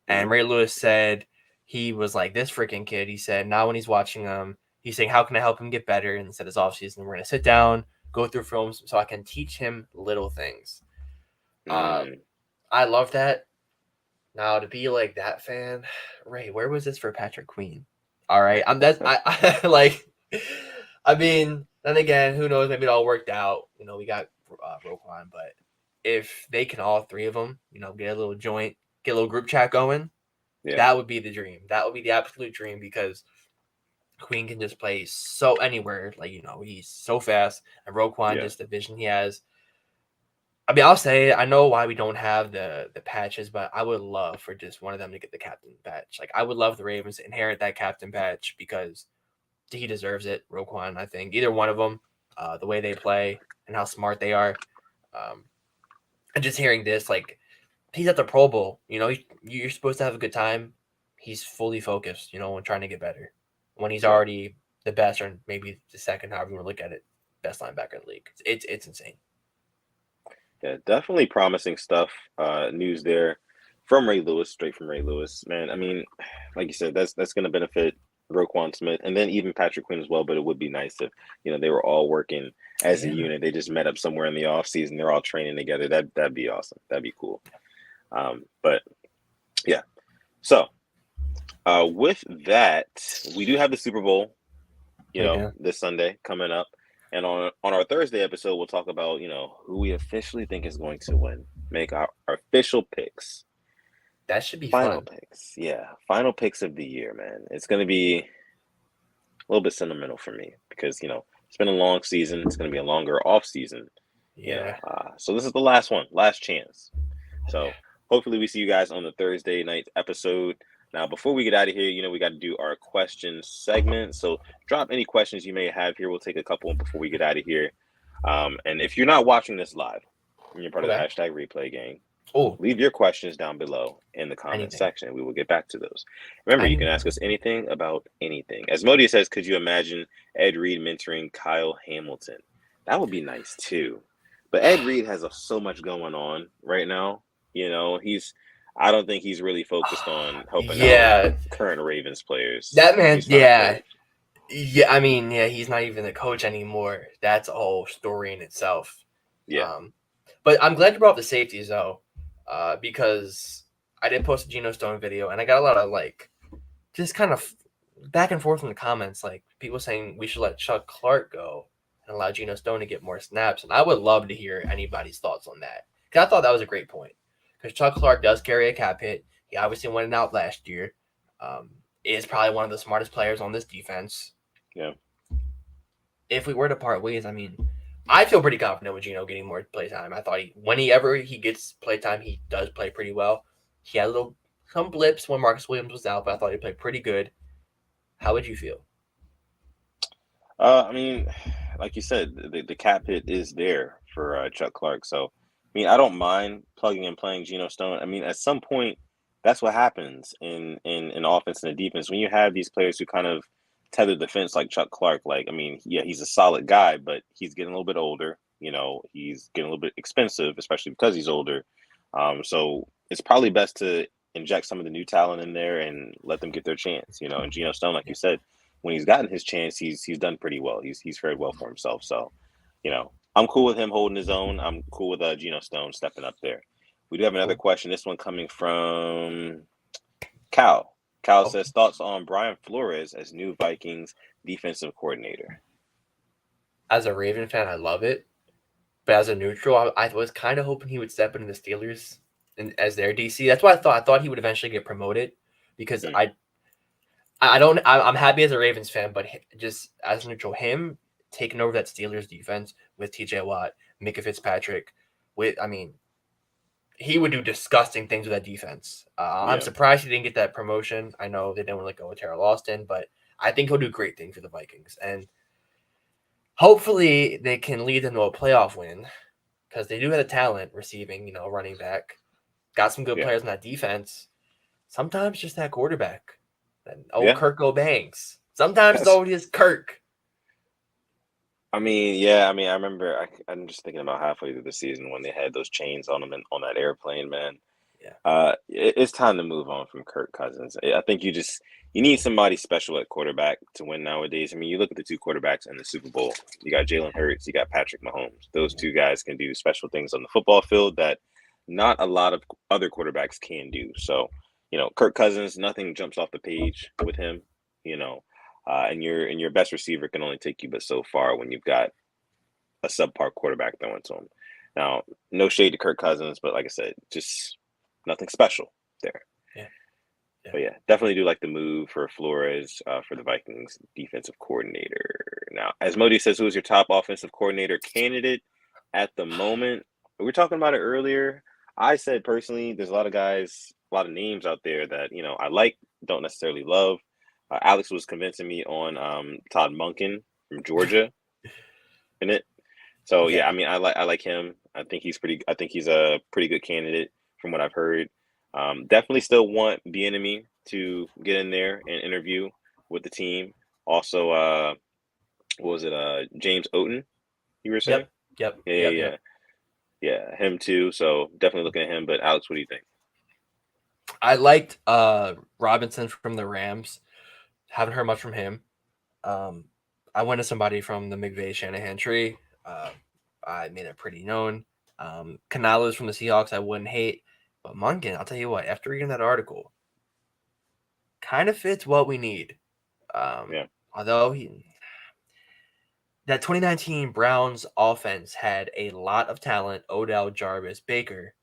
And Ray Lewis said he was like, this freaking kid. He said, now when he's watching him, he's saying, how can I help him get better? And said, this offseason, we're going to sit down, go through films so I can teach him little things. I love that. Now to be like that fan, Ray, where was this for Patrick Queen? All right, I like. I mean, then again, who knows? Maybe it all worked out. We got Roquan, but if they can all three of them, get a little joint, get a little group chat going, that would be the dream. That would be the absolute dream, because Queen can just play so anywhere. Like he's so fast, and Roquan, just the vision he has. I mean, I'll say I know why we don't have the patches, but I would love for just one of them to get the captain patch. Like I would love the Ravens to inherit that captain patch, because he deserves it. Roquan, I think either one of them, the way they play and how smart they are, and just hearing this, like he's at the Pro Bowl. You're supposed to have a good time. He's fully focused, and trying to get better. When he's already the best, or maybe the second, however you want to look at it, best linebacker in the league. It's insane.
Yeah, definitely promising stuff. News there from Ray Lewis, straight from Ray Lewis. Man, I mean, like you said, that's going to benefit Roquan Smith and then even Patrick Quinn as well. But it would be nice if they were all working as a
Yeah.
unit. They just met up somewhere in the off season. They're all training together. That'd be awesome. That'd be cool. But yeah. So with that, we do have the Super Bowl.
Yeah.
This Sunday coming up. And on our Thursday episode, we'll talk about, who we officially think is going to win. Make our official picks.
That should be
Final
fun.
picks. Yeah. Final picks of the year, man. It's going to be a little bit sentimental for me because, it's been a long season. It's going to be a longer off season,
Yeah.
So this is the last one, last chance. So
Yeah.
hopefully we see you guys on the Thursday night episode. Now, before we get out of here, we got to do our question segment. So drop any questions you may have here. We'll take a couple before we get out of here. And if you're not watching this live and you're part of the hashtag replay gang, leave your questions down below in the comment section. We will get back to those. Remember, you can ask us anything about anything. As Modi says, could you imagine Ed Reed mentoring Kyle Hamilton? That would be nice too. But Ed Reed has so much going on right now. I don't think he's really focused on helping out current Ravens players.
That man, yeah. I mean, he's not even the coach anymore. That's a whole story in itself.
Yeah.
But I'm glad you brought up the safeties, though, because I did post a Geno Stone video, and I got a lot of, just kind of back and forth in the comments, people saying we should let Chuck Clark go and allow Geno Stone to get more snaps. And I would love to hear anybody's thoughts on that, because I thought that was a great point. Because Chuck Clark does carry a cap hit. He obviously went out last year. Is probably one of the smartest players on this defense.
Yeah.
If we were to part ways, I mean, I feel pretty confident with Geno getting more playtime. I thought whenever he gets playtime, he does play pretty well. He had some blips when Marcus Williams was out, but I thought he played pretty good. How would you feel?
I mean, like you said, the cap hit is there for Chuck Clark. So, I mean, I don't mind plugging and playing Geno Stone. I mean, at some point, that's what happens in offense and the defense. When you have these players who kind of tether the fence like Chuck Clark, he's a solid guy, but he's getting a little bit older. He's getting a little bit expensive, especially because he's older. So it's probably best to inject some of the new talent in there and let them get their chance. And Geno Stone, like you said, when he's gotten his chance, he's done pretty well. He's fared well for himself. So, I'm cool with him holding his own. I'm cool with Geno Stone stepping up there. We do have another question. This one coming from Cal. Cal says, thoughts on Brian Flores as new Vikings defensive coordinator?
As a Raven fan, I love it. But as a neutral, I was kind of hoping he would step into the Steelers as their DC. That's what I thought. I thought he would eventually get promoted because I'm happy as a Ravens fan, but just as a neutral, him taking over that Steelers defense with TJ Watt, Micah Fitzpatrick, he would do disgusting things with that defense. I'm surprised he didn't get that promotion. I know they didn't want to let go with Terrell Austin, but I think he'll do great things for the Vikings. And hopefully they can lead them to a playoff win because they do have the talent receiving, running back. Got some good players in that defense. Sometimes just that quarterback. Kirk O'Banks. Sometimes it's always just Kirk.
I remember. I'm just thinking about halfway through the season when they had those chains on them on that airplane, man.
Yeah.
It's time to move on from Kirk Cousins. I think you need somebody special at quarterback to win nowadays. I mean, you look at the two quarterbacks in the Super Bowl. You got Jalen Hurts. You got Patrick Mahomes. Those two guys can do special things on the football field that not a lot of other quarterbacks can do. So, Kirk Cousins, nothing jumps off the page with him. And your best receiver can only take you but so far when you've got a subpar quarterback throwing to him. Now, no shade to Kirk Cousins, but like I said, just nothing special there.
Yeah.
But definitely do like the move for Flores for the Vikings defensive coordinator. Now, as Modi says, who is your top offensive coordinator candidate at the moment? We were talking about it earlier. I said personally, there's a lot of guys, a lot of names out there that I don't necessarily love. Alex was convincing me on Todd Monken from Georgia in it. So I like him. I think he's a pretty good candidate from what I've heard. Definitely still want Bieniemy to get in there and interview with the team. Also, James Oten you were saying?
Yep. Yep.
Yeah,
Yep.
yeah,
Yep.
yeah. Yeah, him too. So definitely looking at him. But Alex, what do you think?
I liked Robinson from the Rams. Haven't heard much from him. Um, I went to somebody from the McVay Shanahan tree. Uh, I made it pretty known. Canales from the Seahawks, I wouldn't hate. But Munkin, I'll tell you what, after reading that article, kind of fits what we need.
Yeah,
Although that 2019 Browns offense had a lot of talent: Odell, Jarvis, Baker,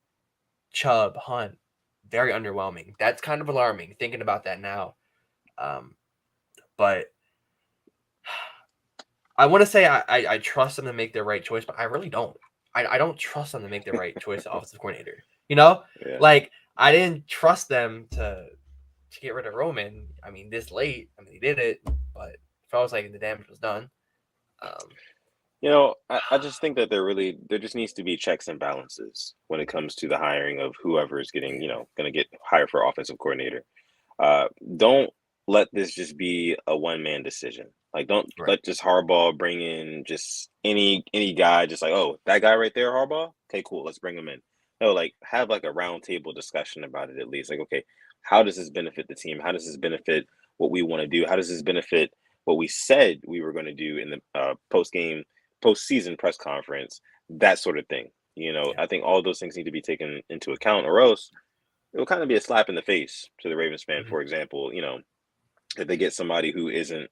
Chubb, Hunt. Very underwhelming. That's kind of alarming thinking about that now. But I want to say I trust them to make the right choice, but I really don't. I don't trust them to make the right choice offensive coordinator. You know,
yeah.
like I didn't trust them to get rid of Roman. I mean, this late. I mean, he did it, but it felt like the damage was done. Um,
I just think that there just needs to be checks and balances when it comes to the hiring of whoever is getting,
yeah,
going to get hired for offensive coordinator. Don't let this just be a one man decision. Like, don't
right.
let just Harbaugh bring in just any guy. Just like, oh, that guy right there, Harbaugh. Okay, cool. Let's bring him in. No, like have like a round table discussion about it at least. Like, okay, how does this benefit the team? How does this benefit what we want to do? How does this benefit what we said we were going to do in the postseason press conference? That sort of thing.
Yeah.
I think all those things need to be taken into account, or else it will kind of be a slap in the face to the Ravens fan.
Mhm.
For example, if they get somebody who isn't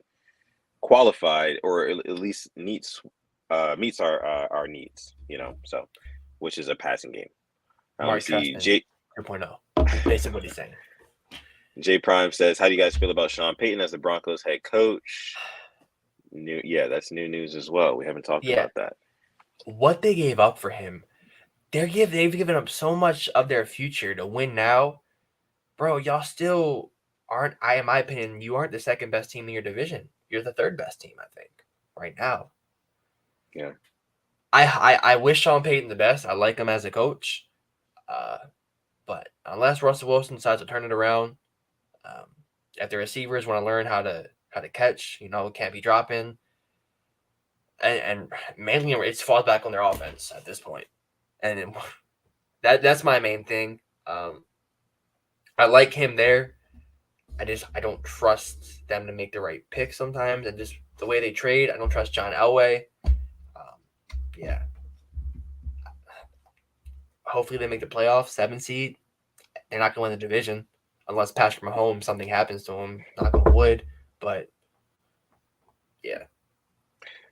qualified or at least meets our needs, so which is a passing game. We
Mark
see
Trestman
J
2.0. Basically what he's saying.
J Prime says, "How do you guys feel about Sean Payton as the Broncos head coach?" Yeah, that's new news as well. We haven't talked
Yeah.
about that.
What they gave up for him, they've given up so much of their future to win now. Bro, y'all still aren't, in my opinion, you aren't the second best team in your division. You're the third best team, I think, right now.
Yeah,
I wish Sean Payton the best. I like him as a coach. Uh, but unless Russell Wilson decides to turn it around, um, if the receivers want to learn how to catch, can't be dropping, and mainly it's falls back on their offense at this point, and that's my main thing. I like him there. I don't trust them to make the right pick sometimes, and just the way they trade, I don't trust John Elway. Yeah, hopefully they make the playoffs, 7 seed. They're not gonna win the division unless Patrick Mahomes something happens to him. Knock on wood, but yeah,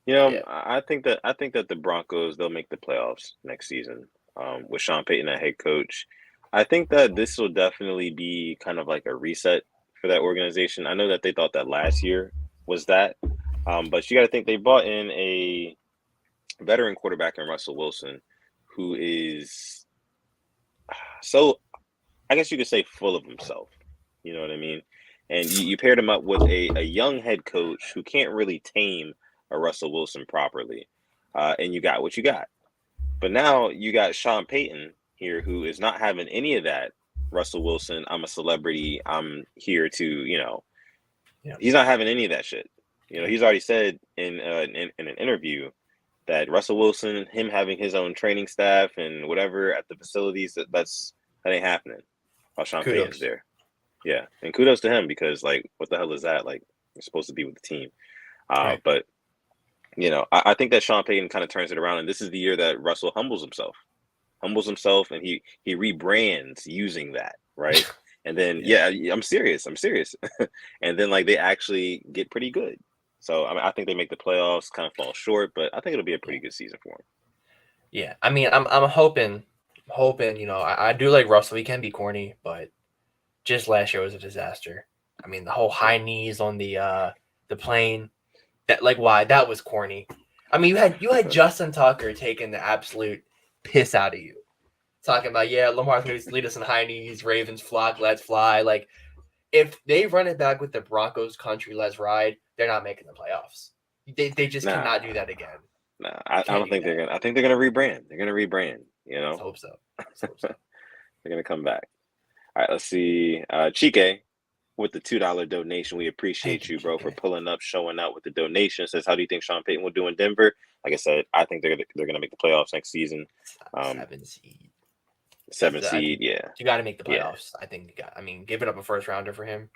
yeah,
I think that the Broncos they'll make the playoffs next season. With Sean Payton at head coach, I think that this will definitely be kind of like a reset for that organization. I know that they thought that last year was that, but you got to think they bought in a veteran quarterback in Russell Wilson, who is so I guess you could say full of himself. You know what I mean? And you paired him up with a young head coach who can't really tame a Russell Wilson properly. And you got what you got. But now you got Sean Payton here who is not having any of that. Russell Wilson, I'm a celebrity. I'm here to,
yeah,
he's not having any of that shit.
yeah,
He's already said in an interview that Russell Wilson, him having his own training staff and whatever at the facilities, that ain't happening while Sean Payton's
kudos.
there. Yeah, and kudos to him because like, what the hell is that? Like, you're supposed to be with the team.
Right.
But I think that Sean Payton kind of turns it around, and this is the year that Russell humbles himself, and he rebrands using that, right? And then
Yeah,
yeah, I'm serious, and then like they actually get pretty good. So I mean, I think they make the playoffs, kind of fall short, but I think it'll be a
yeah,
pretty good season for him.
yeah. I mean, I'm hoping. I do like Russell. He can be corny, but just last year was a disaster. I mean, the whole
Yeah,
high knees on the plane. That like why that was corny. I mean, you had Justin Tucker taking the absolute piss out of you, talking about Lamar's going to lead us in high knees, Ravens flock, let's fly. Like if they run it back with the Broncos country, let's ride, they're not making the playoffs. They just
nah,
cannot do that again.
nah. I
Can't
don't
do
think they're
that.
gonna. I think they're gonna rebrand. They're gonna rebrand.
Let's hope so. Let's hope so.
They're gonna come back. All right, let's see. Chike with the $2 donation. We appreciate you, bro, for pulling up, showing out with the donation. Says, how do you think Sean Payton will do in Denver? Like I said, I think they're going to make the playoffs next season.
7 seed.
7 seed, yeah.
You got to make the playoffs.
Yeah.
I think giving up a first rounder for him,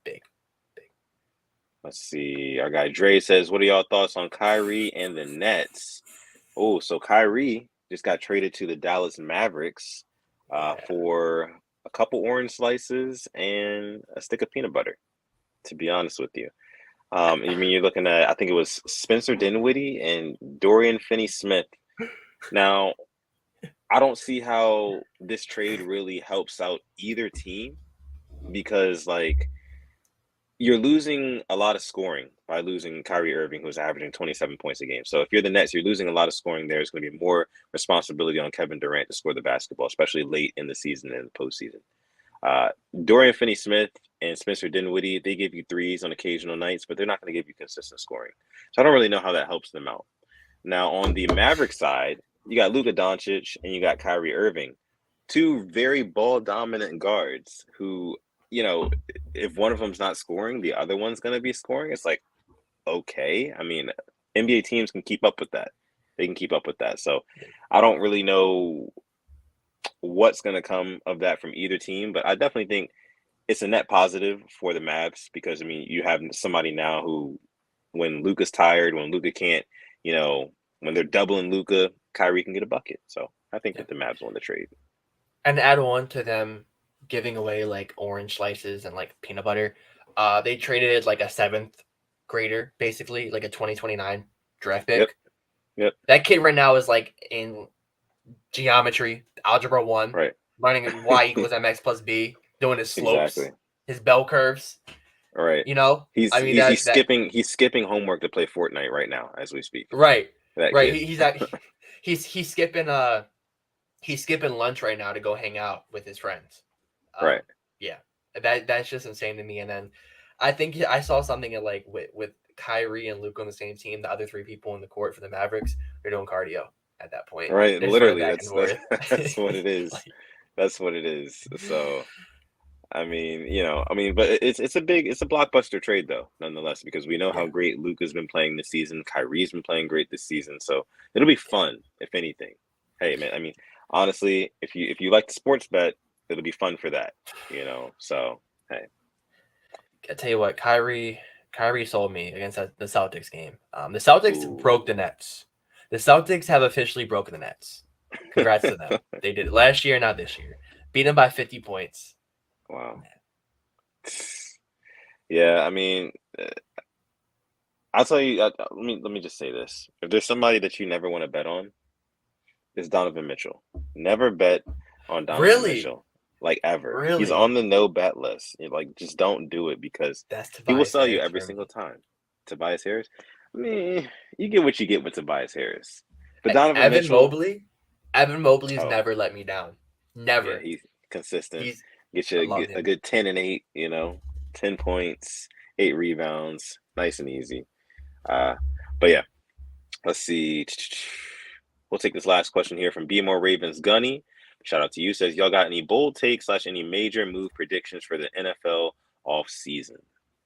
big.
Let's see. Our guy Dre says, what are y'all thoughts on Kyrie and the Nets? Oh, so Kyrie just got traded to the Dallas Mavericks for a couple orange slices and a stick of peanut butter, to be honest with you. I mean, you're looking at, I think it was Spencer Dinwiddie and Dorian Finney-Smith. Now, I don't see how this trade really helps out either team because, like, you're losing a lot of scoring by losing Kyrie Irving, who's averaging 27 points a game. So if you're the Nets, you're losing a lot of scoring. There's going to be more responsibility on Kevin Durant to score the basketball, especially late in the season and the postseason. Dorian Finney-Smith and Spencer Dinwiddie, they give you threes on occasional nights, but they're not going to give you consistent scoring. So I don't really know how that helps them out. Now, on the Maverick side, you got Luka Doncic and you got Kyrie Irving, two very ball-dominant guards who, you know, if one of them's not scoring, the other one's going to be scoring. It's like, okay. I mean, NBA teams can keep up with that. They can keep up with that. So I don't really know what's going to come of that from either team, but I definitely think it's a net positive for the Mavs because, I mean, you have somebody now who, when Luka's tired, when Luka can't, you know, when they're doubling Luka, Kyrie can get a bucket. So I think that the Mavs won the trade.
And add on to them giving away like orange slices and like peanut butter. They traded like a 7th grader, basically, like a 2029 draft pick.
Yep.
That kid right now is like in geometry, algebra 1,
right,
running y equals mx plus b, doing his slopes,
exactly.
His bell curves.
All right.
You know,
he's skipping homework to play Fortnite right now as we speak.
Right.
That
right.
Kid.
He's skipping lunch right now to go hang out with his friends.
Right.
Yeah. That's just insane to me. And then I think I saw something like with Kyrie and Luke on the same team, the other 3 people in the court for the Mavericks, they're doing cardio at that point.
Right. Literally, that's what it is.
Like,
that's what it is. So, I mean, but it's a blockbuster trade though, nonetheless, because we know how great Luka's been playing this season. Kyrie's been playing great this season, so it'll be fun if anything. Hey, man, I mean, honestly, if you like the sports bet, it'll be fun for that, So, hey,
I tell you what, Kyrie sold me against the Celtics game. The Celtics broke the Nets. The Celtics have officially broken the Nets. Congrats to them. They did it last year, not this year. Beat them by 50 points.
Wow. Yeah, I mean, I'll tell you. Let me just say this: if there's somebody that you never want to bet on, it's Donovan Mitchell. Never bet on Donovan Mitchell, like ever.
Really?
He's on the no bet list. Like, just don't do it because he will sell you every single time. Tobias Harris. I mean, you get what you get with Tobias Harris. But Donovan Mitchell,
Evan Mobley's never let me down. Never.
Yeah, he's consistent. Get you a good 10 and 8. 10 points, 8 rebounds, nice and easy. But yeah, let's see. We'll take this last question here from Be More Ravens Gunny. Shout out to you. Says, y'all got any bold takes / any major move predictions for the NFL off season?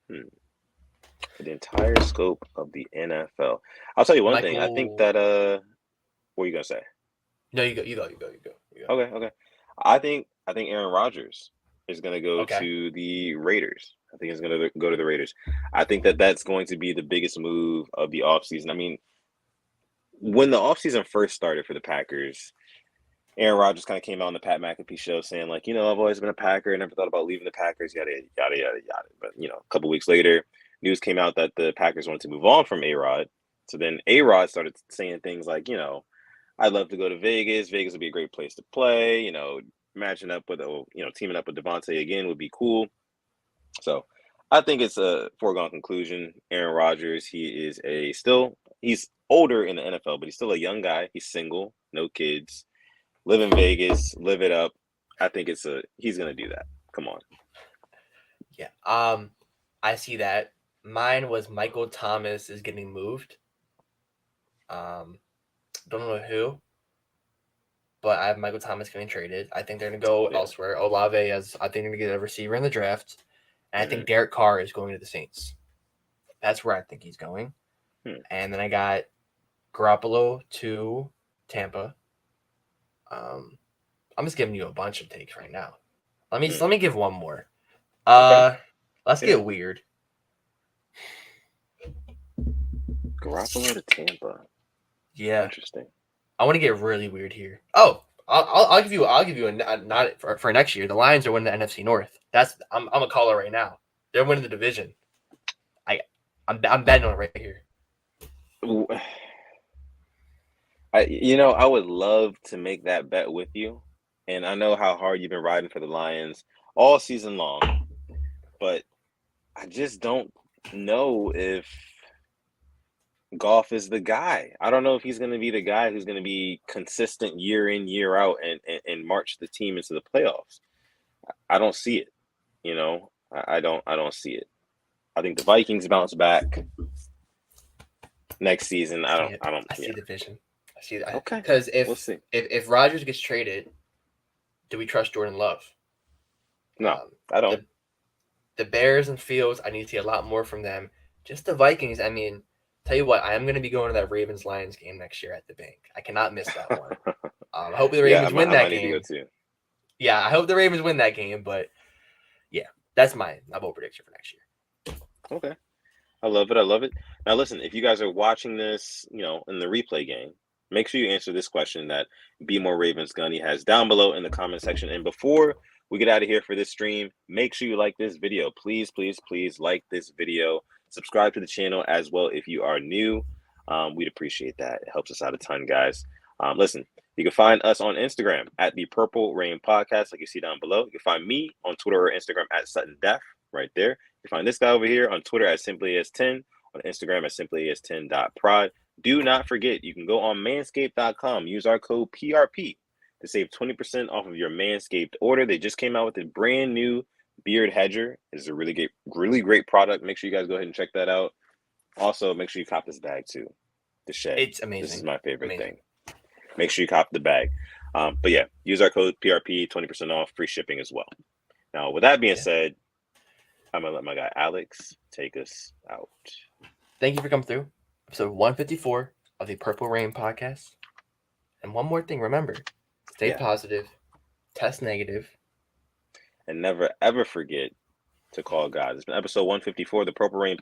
The entire scope of the NFL. I'll tell you one thing. I think that what are you gonna say?
No, you go.
Okay. I think Aaron Rodgers is gonna go to the Raiders. I think he's gonna go to the Raiders. I think that's going to be the biggest move of the offseason. I mean, when the offseason first started for the Packers, Aaron Rodgers kind of came out on the Pat McAfee show saying, like, I've always been a Packer. I never thought about leaving the Packers, yada, yada, yada, yada. But, a couple weeks later, news came out that the Packers wanted to move on from A-Rod. So then A-Rod started saying things like, I'd love to go to Vegas. Vegas would be a great place to play. Matching up with, teaming up with Devontae again would be cool. So I think it's a foregone conclusion. Aaron Rodgers, he's older in the NFL, but he's still a young guy. He's single, no kids. Live in Vegas, live it up. I think he's gonna do that. Come on.
Yeah. I see that. Mine was Michael Thomas is getting moved. Don't know who, but I have Michael Thomas getting traded. I think they're gonna go elsewhere. Olave I think they're gonna get a receiver in the draft, And I think Derek Carr is going to the Saints. That's where I think he's going. And then I got Garoppolo to Tampa. I'm just giving you a bunch of takes right now. Let me give one more. Let's get weird.
Garoppolo to Tampa.
Yeah,
interesting.
I want to get really weird here. Oh, I'll give you a not for next year. The Lions are winning the NFC North. I'm a caller right now. They're winning the division. I'm betting on it right here.
I would love to make that bet with you, and I know how hard you've been riding for the Lions all season long, but I just don't know if Goff is the guy. I don't know if he's going to be the guy who's going to be consistent year in, year out, and march the team into the playoffs. I don't see it. I don't see it. I think the Vikings bounce back next season. I
see the vision. I see that.
Okay.
Because
we'll see.
if Rodgers gets traded, do we trust Jordan Love?
No, I don't.
The Bears and Fields, I need to see a lot more from them. Just the Vikings, I mean, tell you what, I am going to be going to that Ravens-Lions game next year at the bank. I cannot miss that one. I hope the Ravens win that game. Need to go too. Yeah, I hope the Ravens win that game, but yeah, that's my bold prediction for next year.
Okay. I love it. Now, listen, if you guys are watching this, in the replay game, make sure you answer this question that Be More Ravens Gunny has down below in the comment section. And before we get out of here for this stream, make sure you like this video. Please, please, please like this video. Subscribe to the channel as well if you are new. We'd appreciate that. It helps us out a ton, guys. Listen, you can find us on Instagram at the Purple Rain Podcast, like you see down below. You can find me on Twitter or Instagram at Sutton Def, right there. You can find this guy over here on Twitter at SimplyAs10, on Instagram at SimplyAs10.prod. Do not forget, you can go on manscaped.com, use our code PRP to save 20% off of your Manscaped order. They just came out with a brand new beard hedger. It's a really great product. Make sure you guys go ahead and check that out. Also, make sure you cop this bag too. The shed.
It's amazing.
This is my favorite thing. Make sure you cop the bag. But yeah, use our code PRP, 20% off, free shipping as well. Now, with that being said, I'm going to let my guy Alex take us out.
Thank you for coming through. Episode 154 of the Purple Rain Podcast. And one more thing, remember, stay positive, test negative,
and never, ever forget to call God. It's been episode 154 of the Purple Rain